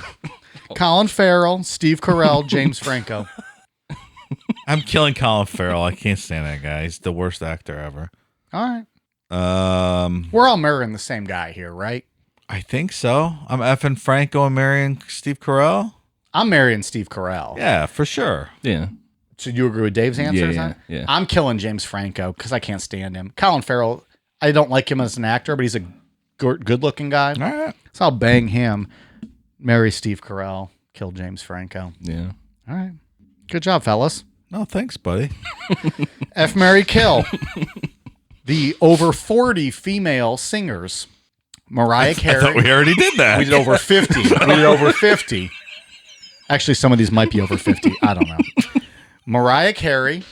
Colin Farrell, Steve Carell, James Franco. I'm killing Colin Farrell. I can't stand that guy. He's the worst actor ever. All right. Um, We're all marrying the same guy here, right? I think so. I'm effing Franco and marrying Steve Carell. I'm marrying Steve Carell. Yeah, for sure. Yeah. So you agree with Dave's answer? Yeah. I'm killing James Franco because I can't stand him. Colin Farrell, I don't like him as an actor, but he's a good-looking guy. All right. So I'll bang him, marry Steve Carell, kill James Franco. Yeah. All right. Good job, fellas. No, thanks, buddy. F, marry, kill. The over 40 female singers. Mariah I Carey. thought we already did that. We did over 50. We did over 50. Actually, some of these might be over 50. I don't know. Mariah Carey,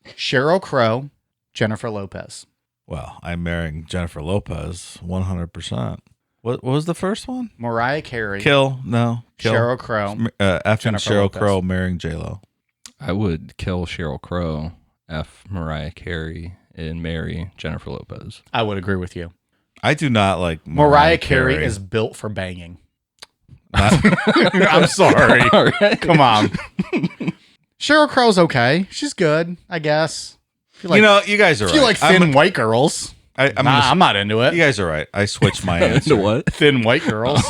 Sheryl Crow, Jennifer Lopez. Well, I'm marrying Jennifer Lopez 100%. What was the first one? Mariah Carey, Kill. No. Kill. Sheryl Crow. After Jennifer Sheryl Lopez. Crow marrying J-Lo. I would kill Sheryl Crow, F Mariah Carey, and marry Jennifer Lopez. I would agree with you. I do not like Mariah Carey is built for banging. I'm sorry. All right. Come on. Sheryl Crow's okay. She's good, I guess. If You know, you guys are if right. you like thin white girls. I'm not into it. You guys are right. I switched my answer. What? Thin white girls.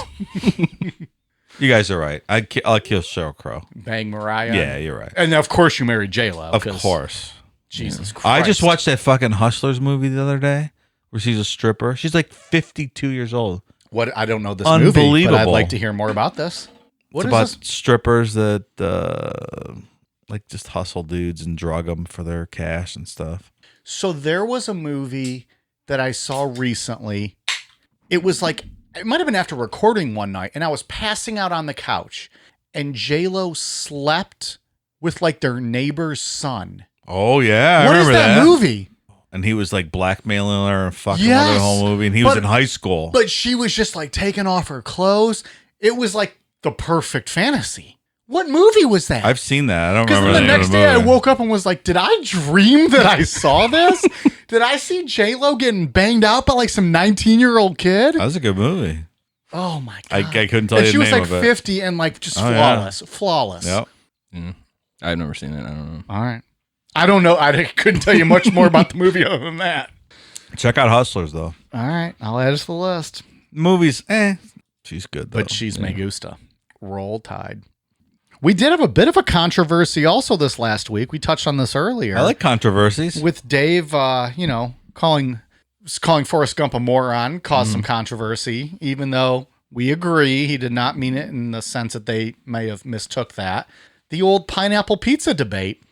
You guys are right. I'll kill Sheryl Crow. Bang Mariah. Yeah, you're right. And of course you married J-Lo. Of course. Jesus Christ. I just watched that fucking Hustlers movie the other day where she's a stripper. She's like 52 years old. What? I don't know this movie, but I'd like to hear more about this. What it's is about this? strippers that like just hustle dudes and drug them for their cash and stuff. So there was a movie that I saw recently. It was like, it might have been after recording one night, and I was passing out on the couch, and J-Lo slept with like their neighbor's son. Oh yeah, What is that movie? And he was like blackmailing her and fucking with her the whole movie, and he was in high school. But she was just like taking off her clothes. It was like the perfect fantasy. What movie was that? I've seen that. I don't remember the next day I woke up and was like, did I dream that I saw this? Did I see J-Lo getting banged out by like some 19-year-old kid? That was a good movie. Oh my God. I couldn't tell you the name of it. She was like 50 and like just flawless. Yeah. Flawless. Yep. I've never seen it. I don't know. All right. I don't know. I couldn't tell you much more about the movie other than that. Check out Hustlers though. All right. I'll add it to the list. Movies, she's good though. But she's me gusta. Roll Tide. We did have a bit of a controversy also this last week. We touched on this earlier. I like controversies. With Dave, calling Forrest Gump a moron caused some controversy, even though we agree he did not mean it in the sense that they may have mistook that. The old pineapple pizza debate.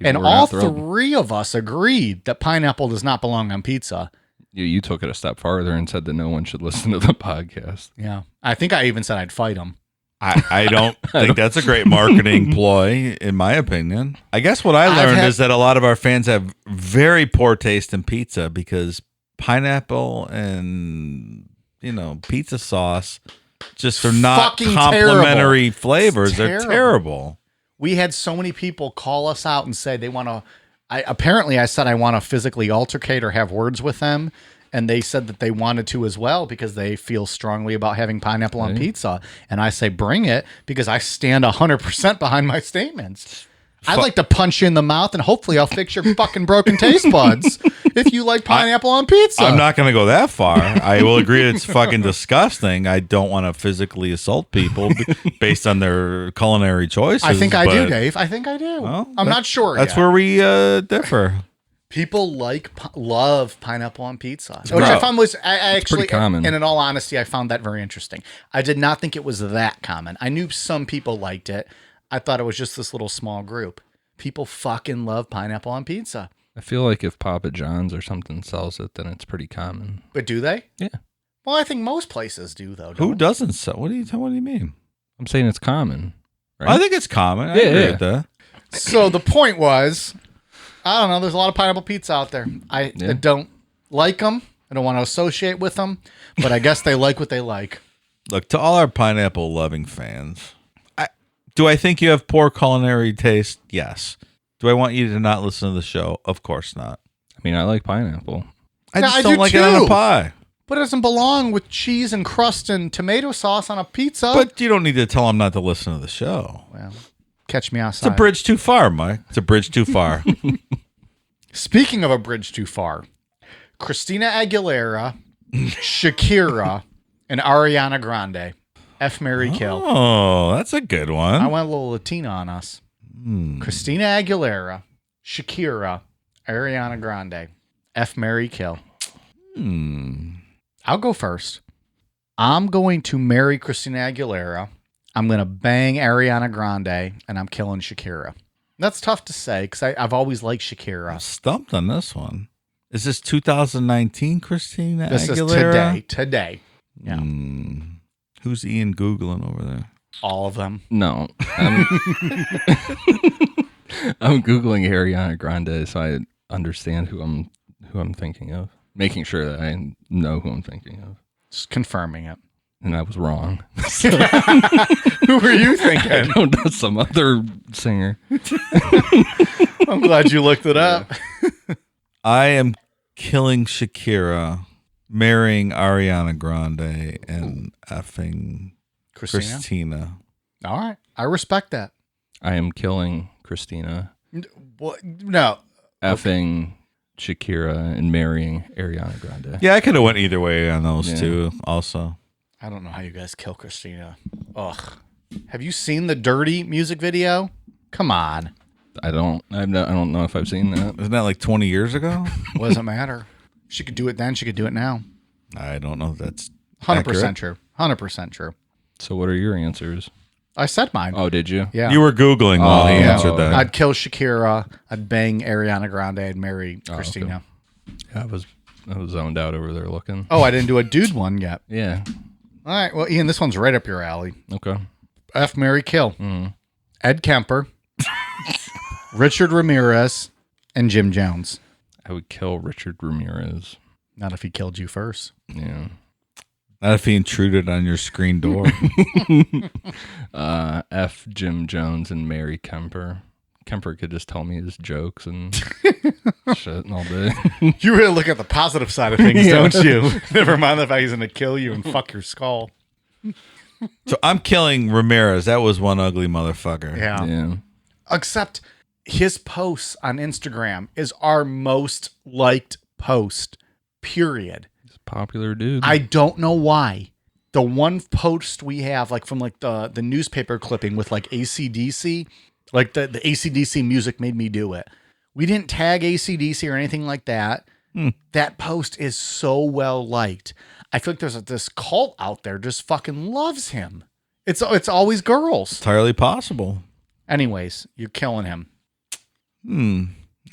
And all three of us agreed that pineapple does not belong on pizza. You took it a step farther and said that no one should listen to the podcast. Yeah. I think I even said I'd fight him. I don't think that's a great marketing ploy, in my opinion. I guess what I learned is that a lot of our fans have very poor taste in pizza because pineapple and, pizza sauce just are not complementary flavors. They're terrible. We had so many people call us out and say they want to. I said I want to physically altercate or have words with them. And they said that they wanted to as well because they feel strongly about having pineapple on pizza. And I say, bring it because I stand 100% behind my statements. I'd like to punch you in the mouth and hopefully I'll fix your fucking broken taste buds if you like pineapple on pizza. I'm not going to go that far. I will agree it's fucking disgusting. I don't want to physically assault people based on their culinary choices. I think I do, Dave. I think I do. Well, I'm not sure That's where we differ. People love pineapple on pizza, which I found was actually common. And in all honesty, I found that very interesting. I did not think it was that common. I knew some people liked it. I thought it was just this little small group. People fucking love pineapple on pizza. I feel like if Papa John's or something sells it, then it's pretty common. But do they? Yeah. Well, I think most places do, though. Who doesn't sell? What do you mean? I'm saying it's common. Right? I think it's common. I agree with that. So the point was, I don't know. There's a lot of pineapple pizza out there. I don't like them. I don't want to associate with them. But I guess they like what they like. Look, to all our pineapple loving fans, do I think you have poor culinary taste? Yes. Do I want you to not listen to the show? Of course not. I mean, I like pineapple. I just don't like it on a pie. But it doesn't belong with cheese and crust and tomato sauce on a pizza. But you don't need to tell them not to listen to the show. Well, catch me outside. It's a bridge too far, Mike. It's a bridge too far. Speaking of a bridge too far, Christina Aguilera, Shakira, and Ariana Grande. F, Marry, Kill. Oh, that's a good one. I went a little Latina on us. Christina Aguilera, Shakira, Ariana Grande. F, Marry, Kill. I'll go first. I'm going to marry Christina Aguilera. I'm going to bang Ariana Grande, and I'm killing Shakira. That's tough to say because I've always liked Shakira. I'm stumped on this one. Is this 2019 Christina This Aguilera? is today. Yeah. Who's Ian Googling over there? All of them. No. I'm Googling Ariana Grande so I understand who I'm thinking of. Making sure that I know who I'm thinking of. Just confirming it. And I was wrong. Who were you thinking? I don't know, some other singer. I'm glad you looked it up. I am killing Shakira, marrying Ariana Grande, and effing Christina. All right. I respect that. I am killing Christina. No. Effing Shakira and marrying Ariana Grande. Yeah, I could have went either way on those two also. I don't know how you guys kill Christina. Ugh. Have you seen the Dirty music video? Come on. I don't know if I've seen that. Isn't that like 20 years ago? What does it matter? She could do it then. She could do it now. I don't know if that's 100% accurate. true. 100% true. So what are your answers? I said mine. Oh, did you? Yeah. You were Googling while he answered that. I'd kill Shakira. I'd bang Ariana Grande. I'd marry Christina. Yeah, I was zoned out over there looking. Oh, I didn't do a dude one yet. Yeah. All right. Well, Ian, this one's right up your alley. Okay. F, marry, kill. Ed Kemper, Richard Ramirez, and Jim Jones. I would kill Richard Ramirez. Not if he killed you first. Yeah. Not if he intruded on your screen door. F, Jim Jones, and Mary Kemper. Kemper could just tell me his jokes and shit all day. You really look at the positive side of things, don't you? Never mind the fact he's going to kill you and fuck your skull. So I'm killing Ramirez. That was one ugly motherfucker. Yeah. Yeah. Except his posts on Instagram is our most liked post, period. He's a popular dude. I don't know why. The one post we have, like from like the newspaper clipping with like AC/DC, like the AC/DC music made me do it. We didn't tag AC/DC or anything like that. That post is so well liked. I feel like there's this cult out there just fucking loves him. It's always girls. Entirely possible. Anyways, you're killing him. I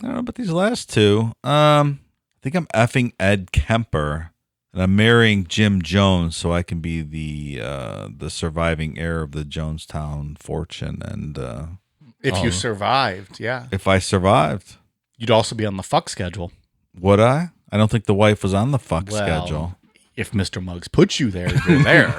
don't know about these last two. I think I'm effing Ed Kemper, and I'm marrying Jim Jones so I can be the surviving heir of the Jonestown fortune. And If you survived, yeah. if I survived, You'd also be on the fuck schedule. would I? I don't think the wife was on the fuck Well, schedule. If Mr. Muggs puts you there, you're there.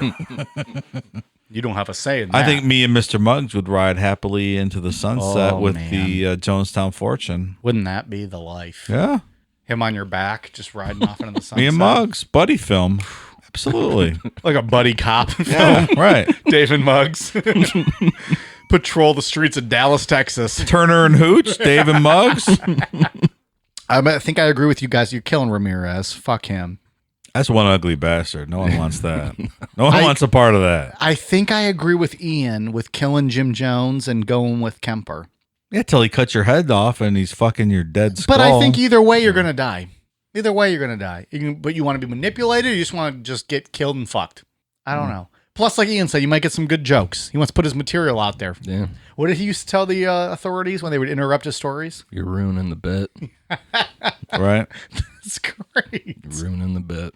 You don't have a say in that. I think me and Mr. Muggs would ride happily into the sunset with man. the Jonestown fortune. Wouldn't that be the life? Yeah. Him on your back, just riding off into the sunset. Me and Muggs, buddy film. Absolutely. Like a buddy cop Yeah, film. right. David Muggs. Patrol the streets of Dallas, Texas. Turner and Hooch, Dave and Muggs. I think I agree with you guys. You're killing Ramirez. Fuck him. That's one ugly bastard. No one wants that. No one wants a part of that. I think I agree with Ian with killing Jim Jones and going with Kemper. Yeah, till he cuts your head off and he's fucking your dead skull. But I think either way, you're going to die. Either way, you're going to die. But you want to be manipulated or you just want to just get killed and fucked? I don't know. Plus, like Ian said, you might get some good jokes. He wants to put his material out there. Yeah. What did he used to tell the authorities when they would interrupt his stories? You're ruining the bit. right? That's great. You're ruining the bit.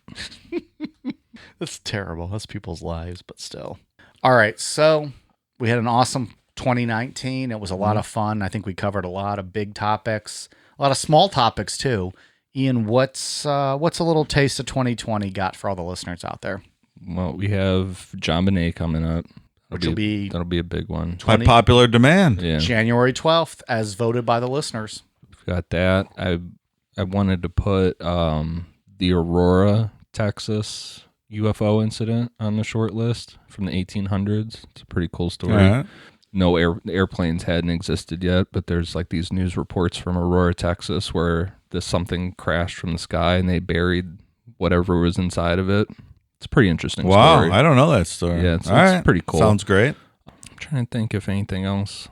That's terrible. That's people's lives, but still. All right. So we had an awesome 2019. It was a lot of fun. I think we covered a lot of big topics, a lot of small topics too. Ian, what's a little taste of 2020 got for all the listeners out there? Well, we have John Bonet coming up. Which will be that'll be a big one. By popular demand. Yeah. January 12th, as voted by the listeners. We've got that. I wanted to put the Aurora, Texas UFO incident on the short list from the 1800s. It's a pretty cool story. Right. No airplanes hadn't existed yet, but there's like these news reports from Aurora, Texas, where something crashed from the sky and they buried whatever was inside of it. It's a pretty interesting Wow, story. I don't know that story. Yeah, it's All right. pretty cool. Sounds great. I'm trying to think if anything else.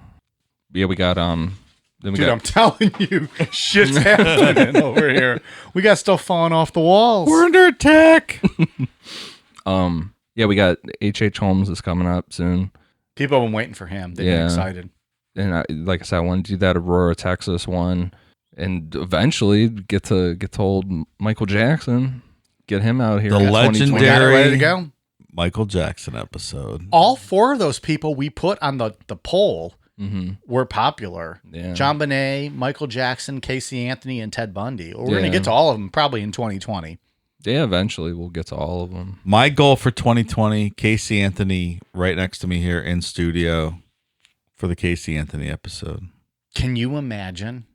Yeah, we got then we Dude, got I'm telling you, shit's happening over here. We got stuff falling off the walls. We're under attack. yeah, we got H.H. Holmes is coming up soon. People have been waiting for him. They've been excited. And like I said, I want to do that Aurora, Texas one, and eventually get to old Michael Jackson, get him out here. The We got it legendary ready to go. Michael Jackson episode. All four of those people we put on the poll were popular. Yeah. John Bonet, Michael Jackson, Casey Anthony, and Ted Bundy. We're going to Yeah. get to all of them probably in 2020. Yeah, eventually we'll get to all of them. My goal for 2020, Casey Anthony right next to me here in studio for the Casey Anthony episode. Can you imagine?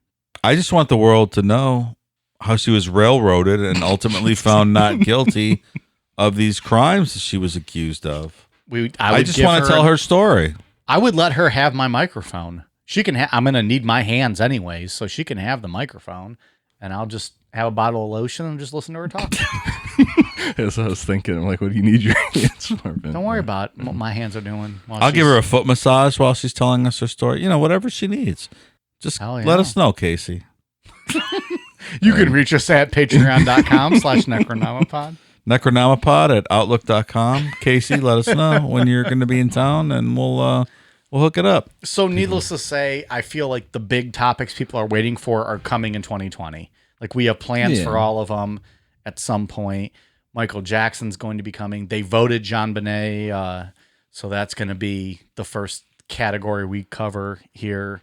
I just want the world to know how she was railroaded and ultimately found not guilty of these crimes that she was accused of. I just want to tell her story. I would let her have my microphone. She can. I'm going to need my hands anyways, so she can have the microphone, and I'll just have a bottle of lotion and just listen to her talk. As I was thinking, I'm like, what do you need your hands for? Don't worry about what my hands are doing. I'll give her a foot massage while she's telling us her story. Whatever she needs. Just let us know, Casey. You can reach us at patreon.com/necronomipod. Necronomipod@outlook.com. Casey, let us know when you're going to be in town, and we'll hook it up. So needless to say, I feel like the big topics people are waiting for are coming in 2020. Like we have plans for all of them at some point. Michael Jackson's going to be coming. They voted John Bonet, so that's going to be the first category we cover here.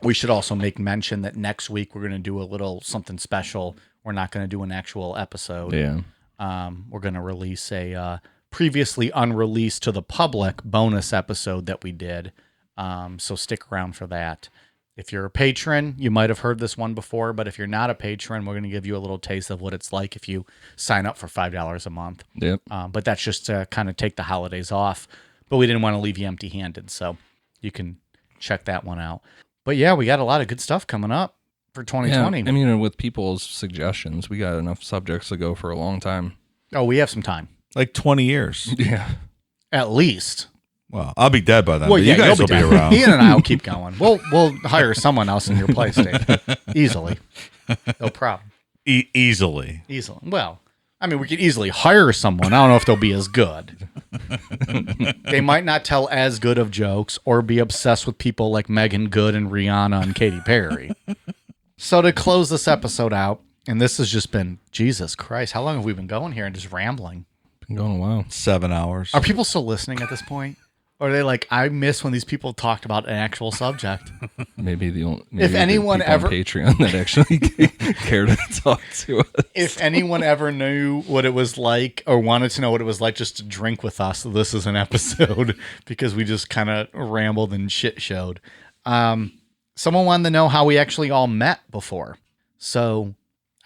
We should also make mention that next week we're going to do a little something special. We're not going to do an actual episode. Yeah. We're going to release a previously unreleased to the public bonus episode that we did. So stick around for that. If you're a patron, you might have heard this one before, but if you're not a patron, we're going to give you a little taste of what it's like if you sign up for $5 a month. Yep. But that's just to kind of take the holidays off. But we didn't want to leave you empty-handed, so you can check that one out. But yeah, we got a lot of good stuff coming up for 2020. Yeah, I mean, with people's suggestions, we got enough subjects to go for a long time. Oh, we have some time. Like 20 years. Yeah. At least. Well, I'll be dead by then. Well, but yeah, you guys will be around. Ian and I will keep going. We'll hire someone else in your place, Dave. Easily. No problem. Easily. Well, I mean, we could easily hire someone. I don't know if they'll be as good. They might not tell as good of jokes or be obsessed with people like Megan Good and Rihanna and Katy Perry. So to close this episode out, and this has just been, Jesus Christ, how long have we been going here and just rambling? Been going a while. 7 hours. Are people still listening at this point? Or are they like, I miss when these people talked about an actual subject? Maybe if anyone ever on Patreon that actually cared to talk to us. If anyone ever knew what it was like or wanted to know what it was like just to drink with us, this is an episode because we just kind of rambled and shit showed. Someone wanted to know how we actually all met before. So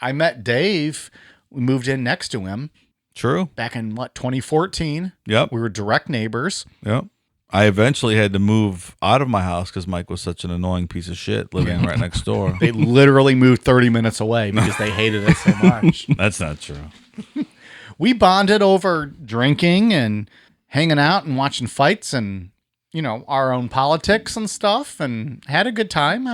I met Dave. We moved in next to him. True. Back in 2014. Yep. We were direct neighbors. Yep. I eventually had to move out of my house because Mike was such an annoying piece of shit living right next door. They literally moved 30 minutes away because they hated it so much. That's not true. We bonded over drinking and hanging out and watching fights and, our own politics and stuff and had a good time.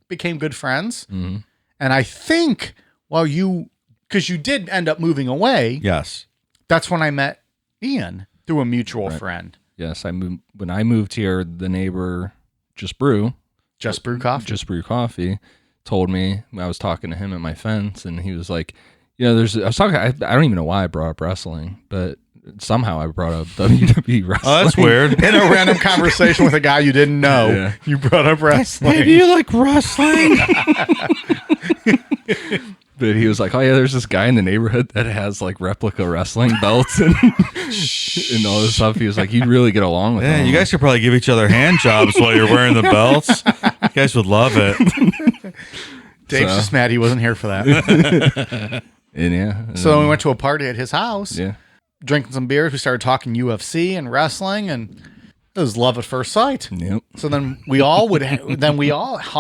Became good friends. Mm-hmm. And I think because you did end up moving away. Yes. That's when I met Ian through a mutual friend. Yes, when I moved here, the neighbor, Just Brew Coffee, told me, I was talking to him at my fence, and he was like, I don't even know why I brought up wrestling, but somehow I brought up WWE wrestling. Oh, that's weird. In a random conversation with a guy you didn't know, You brought up wrestling. Hey, do you like wrestling? But he was like, oh yeah, there's this guy in the neighborhood that has like replica wrestling belts and all this stuff. He was like, you'd really get along with him. Yeah, you guys could probably give each other hand jobs while you're wearing the belts. You guys would love it. Dave's just mad he wasn't here for that. So we went to a party at his house. Yeah. Drinking some beers. We started talking UFC and wrestling, and it was love at first sight. Yep. So then we all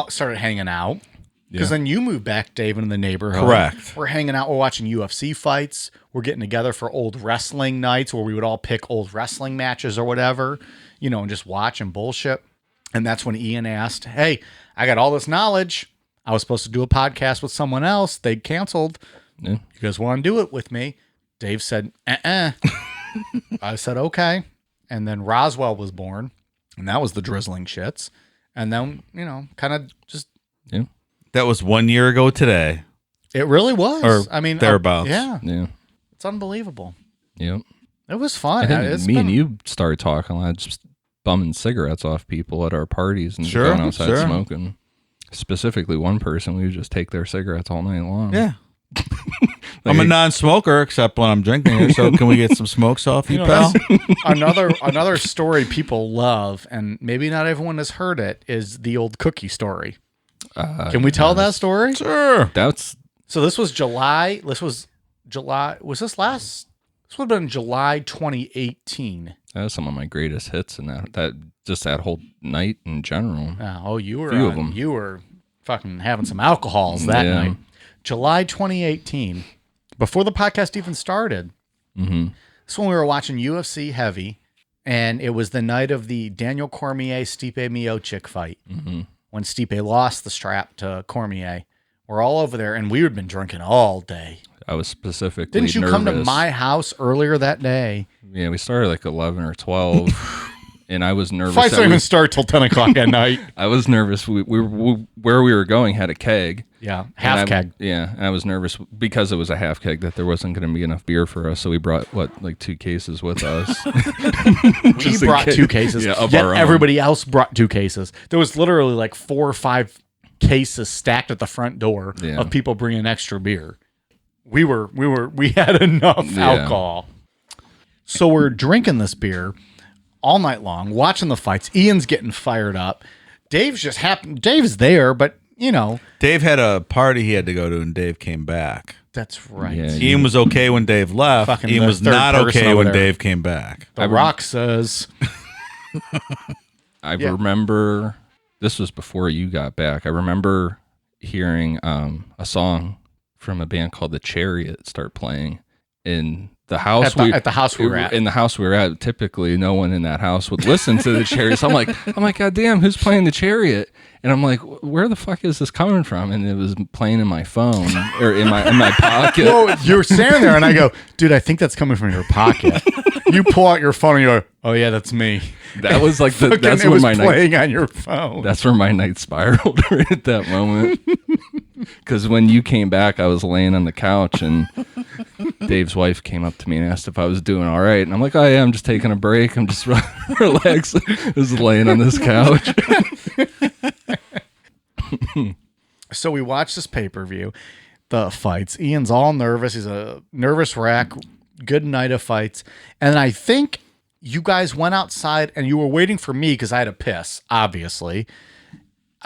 started hanging out. Because then you moved back, Dave, in the neighborhood. Correct. We're hanging out. We're watching UFC fights. We're getting together for old wrestling nights where we would all pick old wrestling matches or whatever, and just watch and bullshit. And that's when Ian asked, hey, I got all this knowledge. I was supposed to do a podcast with someone else. They canceled. Yeah. You guys want to do it with me? Dave said, I said, okay. And then Roswell was born, and that was the drizzling shits. And then, kind of just... Yeah. That was 1 year ago today. It really was. Or thereabouts. Yeah. Yeah. It's unbelievable. Yep. It was fun. I think and you started talking a lot, just bumming cigarettes off people at our parties and going outside smoking. Specifically, one person, we would just take their cigarettes all night long. Yeah. I'm a non-smoker except when I'm drinking here, so can we get some smokes off you, pal? Another story people love, and maybe not everyone has heard it, is the old cookie story. Can we tell that story? Sure. So this was July. Was this last? This would have been July 2018. That was some of my greatest hits in that whole night in general. You were few of them. You were fucking having some alcohols that night. July 2018. before the podcast even started. Mm-hmm. This when we were watching UFC Heavy, and it was the night of the Daniel Cormier-Stipe Miocic fight. Mm-hmm. When Stipe lost the strap to Cormier. We're all over there, and we had been drinking all day. I was specifically Didn't you nervous. come to my house earlier that day? Yeah, we started like 11 or 12, and I was nervous. Fights don't even start till 10 o'clock at night. I was nervous. We where we were going had a keg. Yeah, half keg. Yeah, and I was nervous because it was a half keg that there wasn't going to be enough beer for us, so we brought, like 2 cases with us. We brought 2 cases, yeah, yet everybody else brought 2 cases. There was literally like 4 or 5 cases stacked at the front door of people bringing extra beer. We had enough alcohol. So we're drinking this beer all night long, watching the fights. Ian's getting fired up. Dave's there, but you know. Dave had a party he had to go to, and Dave came back. That's right. Yeah, Ian was okay when Dave left. Fucking Ian the was third not person okay over when there. Dave came back. The Rock says. I remember, this was before you got back. I remember hearing a song from a band called The Chariot start playing in the house. At the house we were at. In the house we were at, typically no one in that house would listen to The Chariot. So I'm like, God damn, who's playing The Chariot? And I'm like, where the fuck is this coming from? And it was playing in my phone or in my pocket. Well, you're standing there, and I go, dude, I think that's coming from your pocket. You pull out your phone, and you go, oh yeah, that's me. That was like that's it where was my night playing on your phone. That's where my night spiraled right at that moment. Because when you came back, I was laying on the couch, and Dave's wife came up to me and asked if I was doing all right. And I'm like, oh yeah, I'm just taking a break. I'm just relaxing. Just laying on this couch. So we watched this pay-per-view, the fights. Ian's all nervous. He's a nervous wreck. Good night of fights. And I think you guys went outside and you were waiting for me because I had to piss, obviously.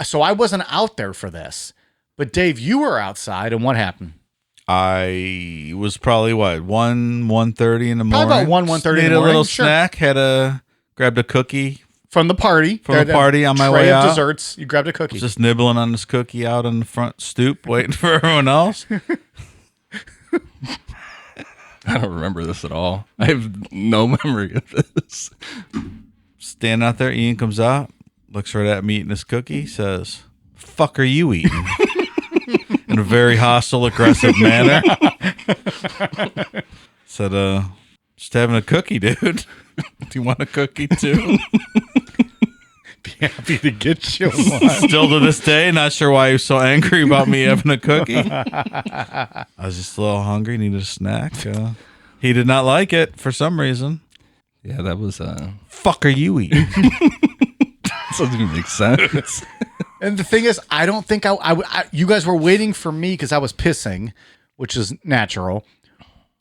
So I wasn't out there for this. But Dave, you were outside, and what happened? I was probably 1:30 in the morning. Probably about 1:30 in the morning. Ate a little Sure. snack. Grabbed a cookie From the party. from the party on my way Tray of out. desserts. You grabbed a cookie. Just nibbling on this cookie out on the front stoop, waiting for everyone else. I don't remember this at all. I have no memory of this. Standing out there, Ian comes out, looks right at me eating this cookie, says, "Fuck are you eating?" In a very hostile, aggressive manner. Said, just having a cookie, dude. Do you want a cookie too? Be happy to get you one. Still to this day, not sure why he was so angry about me having a cookie. I was just a little hungry, needed a snack. He did not like it for some reason. Yeah, that was Fuck are you eating? doesn't even make sense. And the thing is, I don't think you guys were waiting for me because I was pissing, which is natural.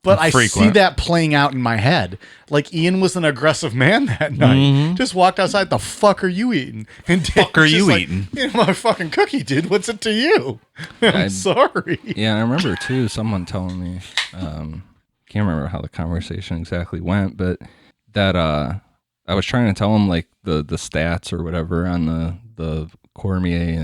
But I see that playing out in my head. Like Ian was an aggressive man that night. Mm-hmm. Just walked outside. The fuck are you eating? And Dave's Fuck are just you like, eating? My fucking cookie, dude. What's it to you? I'm sorry. Yeah, I remember too. Someone telling me, can't remember how the conversation exactly went, but that I was trying to tell him like the stats or whatever on the Cormier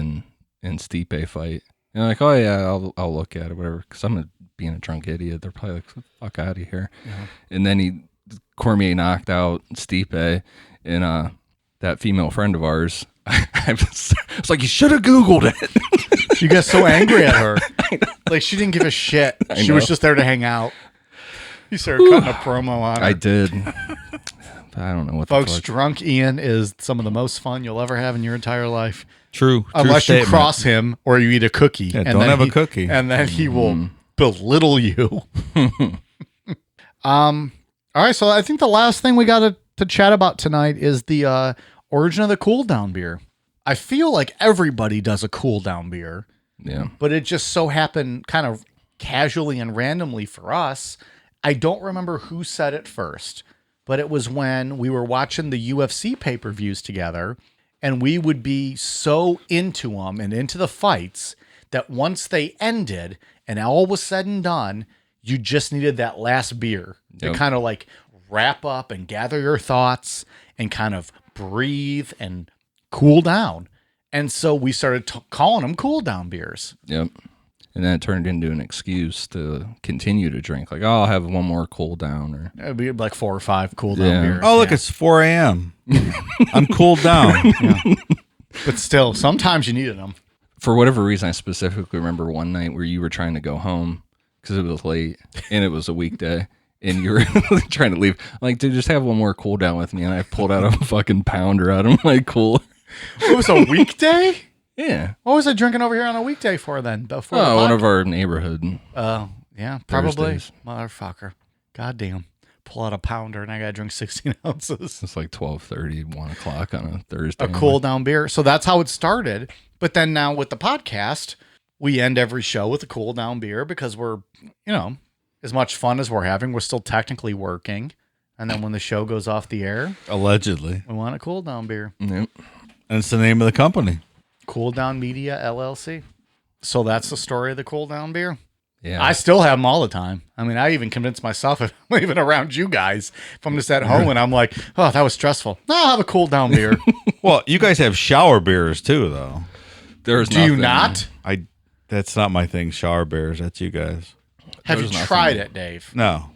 and Stipe fight. And like, oh yeah, I'll look at it, whatever. Because I'm being a drunk idiot. They're probably like, fuck out of here. Yeah. And then Cormier knocked out Stipe, and that female friend of ours, I was like, you should have Googled it. You got so angry at her. Like she didn't give a shit. She was just there to hang out. You started cutting a promo on her. I did. I don't know what Folks, the fuck. drunk Ian is some of the most fun you'll ever have in your entire life. True. Unless you statement. cross him or you eat a cookie. Yeah, and don't then have a cookie. And then he will belittle you. All right, so I think the last thing we got to chat about tonight is the origin of the cool down beer. I feel like everybody does a cool down beer. Yeah. But it just so happened kind of casually and randomly for us. I don't remember who said it first, but it was when we were watching the UFC pay-per-views together, and we would be so into them and into the fights that once they ended and all was said and done, you just needed that last beer to kind of like wrap up and gather your thoughts and kind of breathe and cool down. And so we started calling them cool down beers. Yep. And then it turned into an excuse to continue to drink. Like, oh, I'll have one more cool down. Or It'd be like 4 or 5 cool down beers. Oh, look, it's 4 a.m. I'm cooled down. But still, sometimes you needed them. For whatever reason, I specifically remember one night where you were trying to go home because it was late and it was a weekday. And you were trying to leave. I'm like, dude, just have one more cool down with me. And I pulled out a fucking pounder out of my cooler. It was a weekday? Yeah. What was I drinking over here on a weekday for then? Before one of our neighborhood. Oh, yeah, probably. Thursdays. Motherfucker. Goddamn. Pull out a pounder and I got to drink 16 ounces. It's like 12:30, 1 o'clock on a Thursday. A cool down beer. So that's how it started. But then now with the podcast, we end every show with a cool down beer because we're, as much fun as we're having, we're still technically working. And then when the show goes off the air, Allegedly. we want a cool down beer. Yep. And it's the name of the company. Cool Down Media LLC. So that's the story of the cool down beer. Yeah. I still have them all the time. I mean, I even convince myself if I'm even around you guys, if I'm just at home and I'm like, oh, that was stressful. No, I'll have a cool down beer. Well, you guys have shower beers too, though. There's Do you not? That's not my thing. Shower beers. That's you guys. Have you There's tried nothing. it, Dave? No.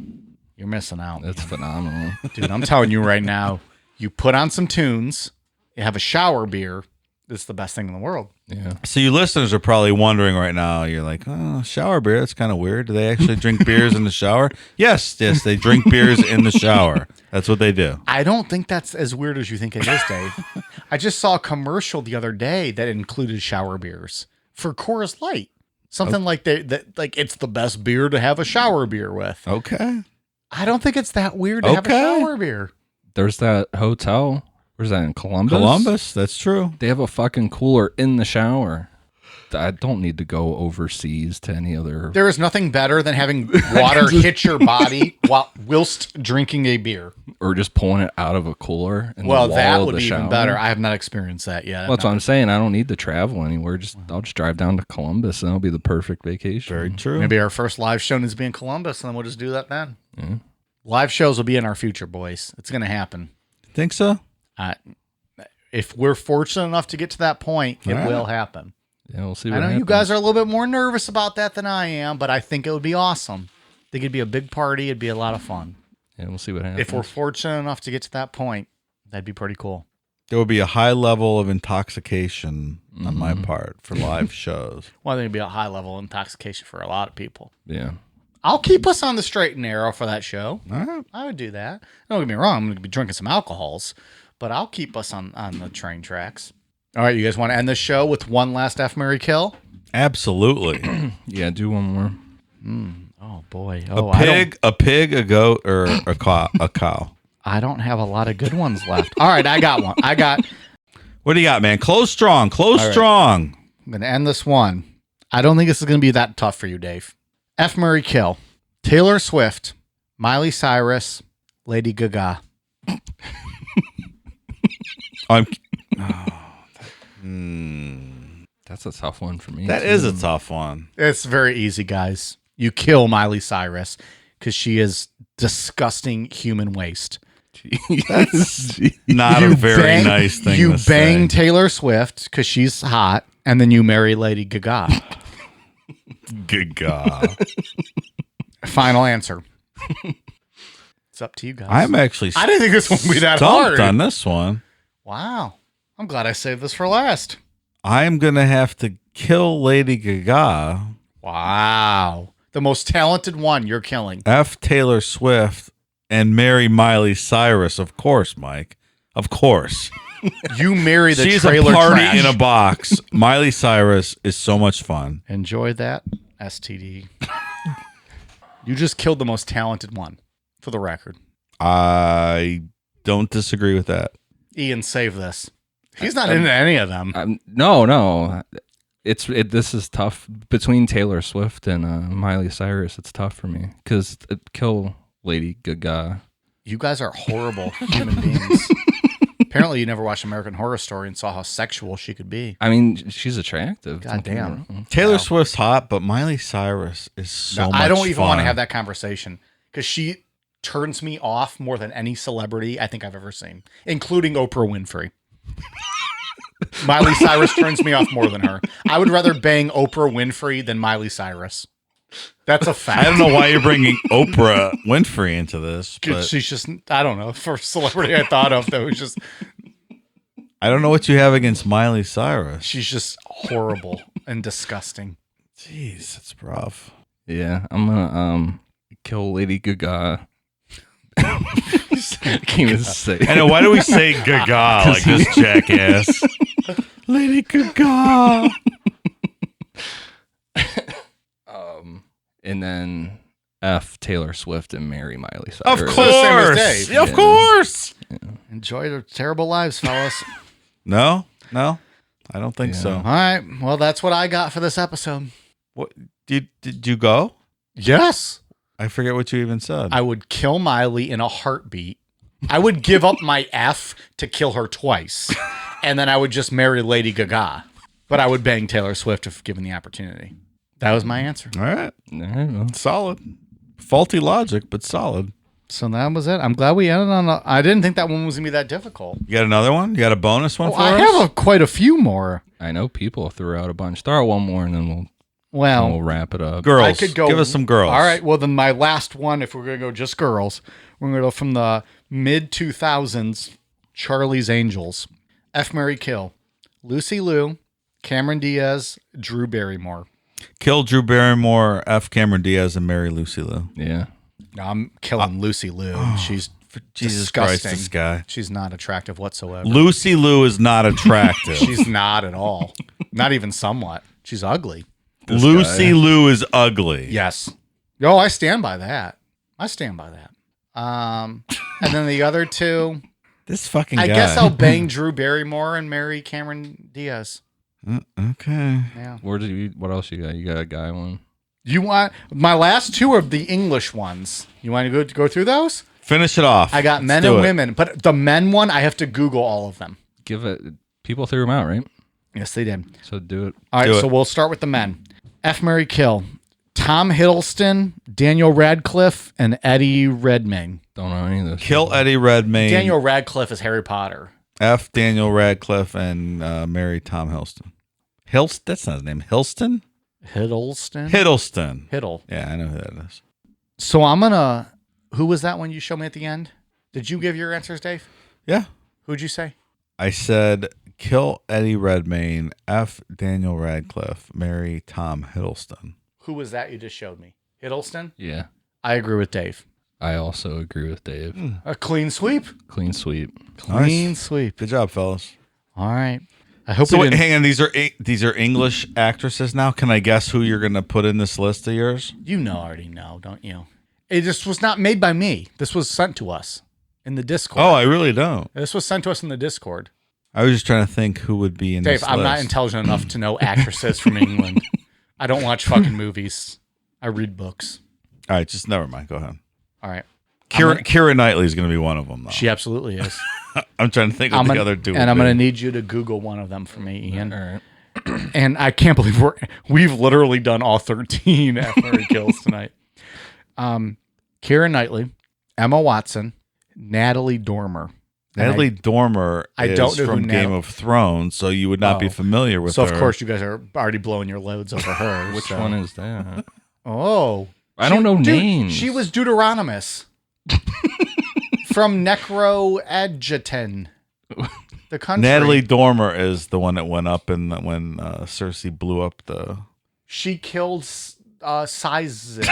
You're missing out. That's phenomenal. Dude, I'm telling you right now, you put on some tunes, you have a shower beer, it's the best thing in the world. Yeah. So you listeners are probably wondering right now, you're like, oh, shower beer, that's kind of weird. Do they actually drink beers in the shower? Yes, they drink beers in the shower. That's what they do. I don't think that's as weird as you think it is, Dave. I just saw a commercial the other day that included shower beers for Coors Light. Something like like it's the best beer to have a shower beer with. Okay. I don't think it's that weird to have a shower beer. There's that hotel. Where's that in Columbus? Columbus, that's true. They have a fucking cooler in the shower. I don't need to go overseas to any other. There is nothing better than having water hit your body whilst drinking a beer. Or just pulling it out of a cooler. In Well, the wall that of would the be shower. even better. I have not experienced that yet. Well, that's what I'm saying. I don't need to travel anywhere. I'll just drive down to Columbus and it'll be the perfect vacation. Very true. Maybe our first live show needs to be in Columbus, and then we'll just do that then. Yeah. Live shows will be in our future, boys. It's going to happen. Think so? If we're fortunate enough to get to that point, it will happen. Yeah, we'll see I what know happens. you guys are a little bit more nervous about that than I am, but I think it would be awesome. I think it'd be a big party. It'd be a lot of fun. Yeah, we'll see what happens. If we're fortunate enough to get to that point, that'd be pretty cool. There will be a high level of intoxication on my part for live shows. Well, I think it'd be a high level of intoxication for a lot of people. Yeah. I'll keep us on the straight and narrow for that show. All right. I would do that. Don't get me wrong. I'm going to be drinking some alcohols, but I'll keep us on the train tracks. All right, you guys want to end this show with one last F, Marry, Kill? Absolutely. Yeah, do one more. Oh, boy. A pig, a goat, or a cow. I don't have a lot of good ones left. All right, I got one. What do you got, man? Close strong. Close strong. I'm going to end this one. I don't think this is going to be that tough for you, Dave. F, Marry, Kill. Taylor Swift, Miley Cyrus, Lady Gaga. That's a tough one for me. That is a tough one. It's very easy, guys. You kill Miley Cyrus because she is disgusting human waste. That's not a very nice thing You to say. bang Taylor Swift because she's hot, and then you marry Lady Gaga. Good God. Final answer. It's up to you guys. I'm actually I didn't think this one would be that stumped hard. on this one. Wow. I'm glad I saved this for last. I'm going to have to kill Lady Gaga. Wow. The most talented one you're killing. F. Taylor Swift and marry Miley Cyrus. Of course, Mike. Of course. You marry the She's a trailer party trash. in a box. Miley Cyrus is so much fun. Enjoy that, STD. You just killed the most talented one, for the record. I don't disagree with that. Ian, save this. He's not into any of them. No. This is tough between Taylor Swift and Miley Cyrus. It's tough for me because kill Lady Gaga. You guys are horrible human beings. Apparently, you never watched American Horror Story and saw how sexual she could be. I mean, she's attractive. God damn. Taylor Swift's hot, but Miley Cyrus is so much I don't even fun. want to have that conversation because she turns me off more than any celebrity I think I've ever seen, including Oprah Winfrey. Miley Cyrus turns me off more than her. I would rather bang Oprah Winfrey than Miley Cyrus. That's a fact. I don't know why you're bringing Oprah Winfrey into this, but She's just, I don't know, first celebrity I thought of that was just, I don't know what you have against Miley Cyrus. she's just horrible and disgusting. Jeez, that's rough. Yeah, I'm gonna kill Lady Gaga. I can't even say. I know. Why do we say Gaga like this jackass? Lady Gaga. And then F Taylor Swift and marry Miley Cyrus. Of Same as course. Dave. Yeah, of course. Enjoy their terrible lives, fellas. No, I don't think so. All right. Well, that's what I got for this episode. What did you go? Yes. I forget what you even said. I would kill Miley in a heartbeat. I would give up my F to kill her twice. And then I would just marry Lady Gaga. But I would bang Taylor Swift if given the opportunity. That was my answer. All right. All right, well, Solid. Faulty logic, but solid. So that was it. I'm glad we ended on I didn't think that one was going to be that difficult. You got another one? You got a bonus one for I us? have quite a few more. I know people threw out a bunch. Throw out one more and then Well, we'll wrap it up. Girls. I could go. Give us some girls. All right. Well, then my last one, if we're going to go just girls, we're going to go from the mid 2000s, Charlie's Angels, F. Mary Kill, Lucy Liu, Cameron Diaz, Drew Barrymore. Kill Drew Barrymore, F. Cameron Diaz, and marry Lucy Liu. Yeah. No, I'm killing Lucy Liu. She's Jesus disgusting. Christ, this guy. She's not attractive whatsoever. Lucy Liu is not attractive. She's not at all. Not even somewhat. She's ugly. Lucy Liu is ugly. Yes. Oh, I stand by that. I stand by that. And then the other two, This fucking guy. I guess I'll bang Drew Barrymore and marry Cameron Diaz. Okay. Yeah. What else you got? You got a guy one? You want my last two are the English ones. You want to go through those? Finish it off. I got men and women, but the men one I have to Google all of them. Give it. People threw them out, right? Yes, they did. So do it. All right, so we'll start with the men. F. Mary Kill. Tom Hiddleston, Daniel Radcliffe, and Eddie Redmayne. Don't know any of this. Kill Eddie Redmayne. Daniel Radcliffe is Harry Potter. F. Daniel Radcliffe and marry Tom Hiddleston. That's not his name. Hiddleston? Hiddleston? Hiddleston. Hiddle. Yeah, I know who that is. So I'm going to... Who was that one you showed me at the end? Did you give your answers, Dave? Yeah. Who'd you say? I said kill Eddie Redmayne, F. Daniel Radcliffe, marry Tom Hiddleston. Who was that you just showed me? Hiddleston? Yeah. I agree with Dave. I also agree with Dave. A clean sweep? Clean sweep. Clean sweep. Good job, fellas. All right. I hope So we wait, didn't... hang on. These are English actresses now. Can I guess who you're going to put in this list of yours? You already know, don't you? It just was not made by me. This was sent to us in the Discord. Oh, I really don't. This was sent to us in the Discord. I was just trying to think who would be in Dave, this I'm list. not intelligent enough to know actresses from England. I don't watch fucking movies. I read books. All right, just never mind. Go ahead. All right. Keira Knightley is going to be one of them, though. She absolutely is. I'm trying to think of the other two. And I'm going to need you to Google one of them for me, Ian. All right. And I can't believe we've literally done all 13 F. Mary Kills tonight. Keira Knightley, Emma Watson, Natalie Dormer. Natalie Dormer I is don't know from who Game of Thrones, so you would not be familiar with So, her. of course, you guys are already blowing your loads over her. Which one is that? Oh. I don't know Dude, names. She was Deuteronomus from Necroadjuton. The country. Natalie Dormer is the one that went up when Cersei blew up the... She killed Sizen. She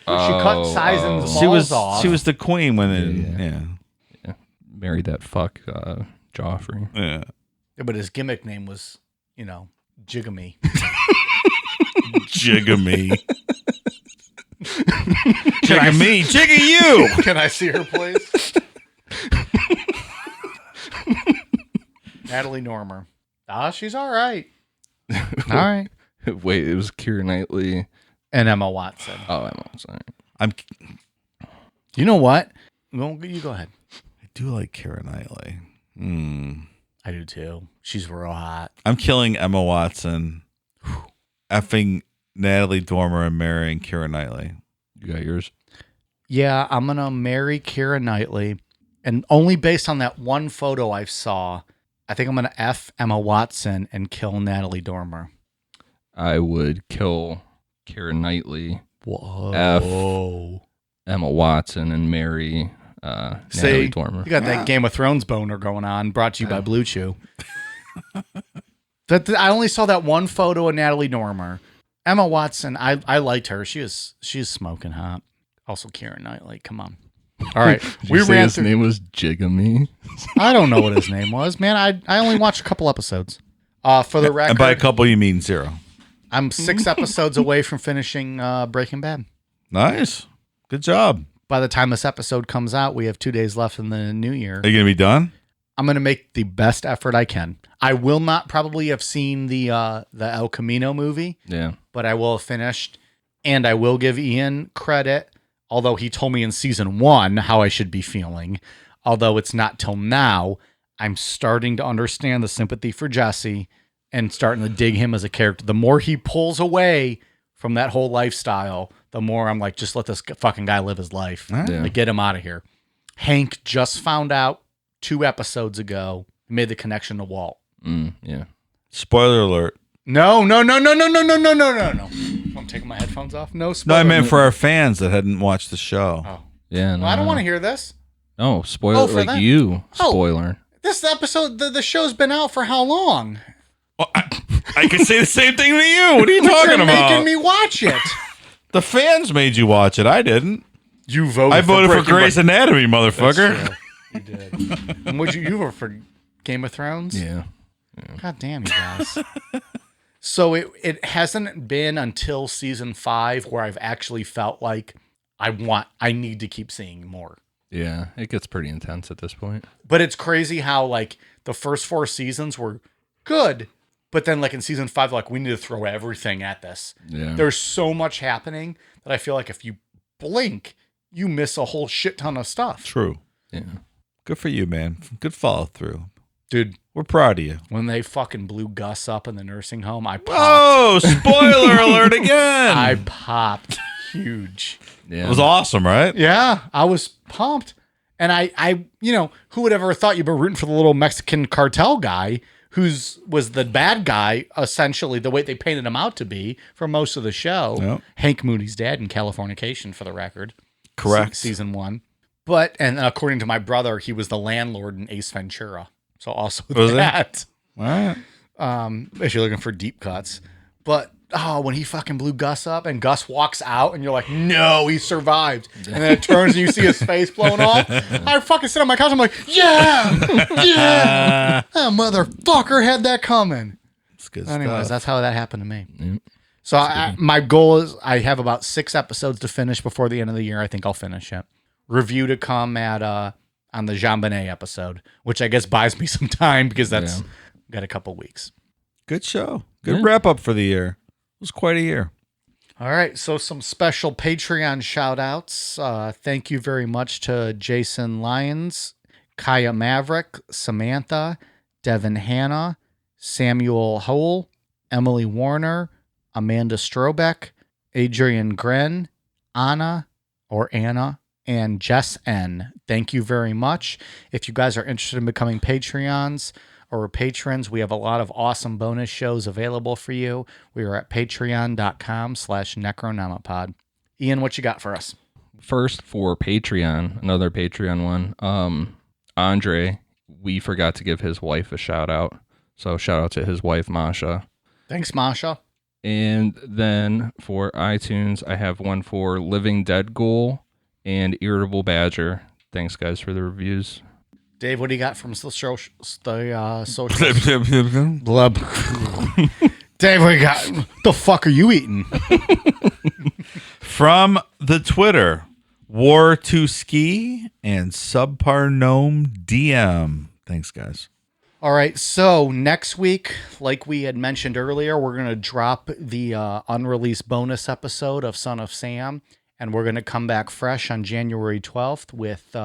cut Sizen's She balls off. was the queen when Yeah. Married that fuck Joffrey. Yeah. Yeah, but his gimmick name was, Jigamy. Jigamy. Jigamy. Jigga you. Can I see her, please? Natalie Dormer. She's all right. All right. Wait, it was Keira Knightley. And Emma Watson. Oh, Emma. Sorry. You know what? Well, you go ahead. I do like Keira Knightley. I do too. She's real hot. I'm killing Emma Watson, effing Natalie Dormer, and marrying Keira Knightley. You got yours? Yeah, I'm going to marry Keira Knightley. And only based on that one photo I saw, I think I'm going to F Emma Watson and kill Natalie Dormer. I would kill Keira Knightley, Whoa. F Emma Watson, and marry Natalie Dormer. You got that Game of Thrones boner going on, brought to you by Blue Chew. I only saw that one photo of Natalie Dormer. Emma Watson, I liked her. She's smoking hot. Also, Keira Knightley. Come on. All right, we ran. His name was Jigamy. I don't know what his name was, man. I only watched a couple episodes. For the record, and by a couple you mean 0. I'm 6 episodes away from finishing Breaking Bad. Nice, good job. By the time this episode comes out, we have 2 days left in the new year. Are you gonna be done? I'm gonna make the best effort I can. I will not probably have seen the El Camino movie. Yeah, but I will have finished, and I will give Ian credit. Although he told me in season 1 how I should be feeling, although it's not till now, I'm starting to understand the sympathy for Jesse and starting to dig him as a character. The more he pulls away from that whole lifestyle, the more I'm like, just let this fucking guy live his life. Yeah. Like, get him out of here. Hank just found out 2 episodes ago, made the connection to Walt. Yeah. Spoiler alert. No. I'm taking my headphones off. No spoiler. No, I meant for our fans that hadn't watched the show. Oh. Yeah. No, Well, I don't want to hear this. No, spoiler. for that? You. Spoiler. This episode, the show's been out for how long? Well, I can say the same thing to you. What are you talking You're about? making me watch it. The fans made you watch it. I didn't. You voted. I voted for Breaking Grey's Bad. Anatomy, motherfucker. That's true. You did. And would you vote for Game of Thrones? Yeah. God damn you guys. So it hasn't been until season 5 where I've actually felt like I need to keep seeing more. Yeah. It gets pretty intense at this point. But it's crazy how like the first 4 seasons were good, but then like in season 5, like we need to throw everything at this. Yeah. There's so much happening that I feel like if you blink, you miss a whole shit ton of stuff. True. Yeah. Good for you, man. Good follow through. Dude, we're proud of you. When they fucking blew Gus up in the nursing home, I popped. Oh, spoiler alert again. I popped huge. Yeah. It was awesome, right? Yeah, I was pumped. And I who would ever thought you'd been rooting for the little Mexican cartel guy was the bad guy, essentially, the way they painted him out to be for most of the show. Yep. Hank Moody's dad in Californication, for the record. Correct. Season 1. And according to my brother, he was the landlord in Ace Ventura. So also that. All right. If you're looking for deep cuts. But when he fucking blew Gus up and Gus walks out and you're like, no, he survived. And then it turns and you see his face blown off. I fucking sit on my couch. I'm like, yeah. That motherfucker had that coming. It's good Anyways, stuff. that's how that happened to me. Yep. So my goal is I have about 6 episodes to finish before the end of the year. I think I'll finish it. Review to come at on the Jean Bonnet episode, which I guess buys me some time because that's got a couple weeks. Good show. Good wrap up for the year. It was quite a year. All right, so some special Patreon shout outs. Thank you very much to Jason Lyons, Kaya Maverick, Samantha, Devin Hanna, Samuel Howell, Emily Warner, Amanda Strobeck, Adrian Gren, Anna, and Jess N. Thank you very much. If you guys are interested in becoming Patreons or patrons, we have a lot of awesome bonus shows available for you. We are at patreon.com/necronomipod. Ian, what you got for us? First, for Patreon, another Patreon one, Andre, we forgot to give his wife a shout out. So shout out to his wife, Masha. Thanks, Masha. And then for iTunes, I have one for Living Dead Ghoul and Irritable Badger. Thanks, guys, for the reviews. Dave, what do you got from the social? Blub. Dave, what you got? The fuck are you eating? From the Twitter, War to Ski and Subpar Gnome DM. Thanks, guys. All right, so next week, like we had mentioned earlier, we're going to drop the unreleased bonus episode of Son of Sam, and we're going to come back fresh on January 12th with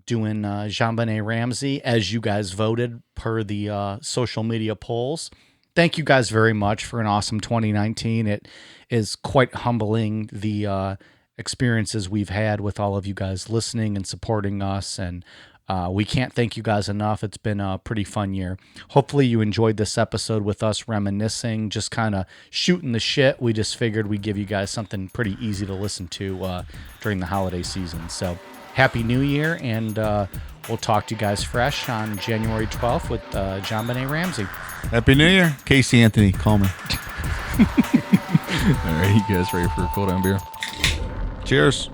doing Jean-Benet Ramsey, as you guys voted per the social media polls. Thank you guys very much for an awesome 2019. It is quite humbling, the experiences we've had with all of you guys listening and supporting us and We can't thank you guys enough. It's been a pretty fun year. Hopefully you enjoyed this episode with us reminiscing, just kind of shooting the shit. We just figured we'd give you guys something pretty easy to listen to during the holiday season. So Happy New Year, and we'll talk to you guys fresh on January 12th with John Benet Ramsey. Happy New Year. Casey Anthony, call me. All right, you guys ready for a cold down beer? Cheers.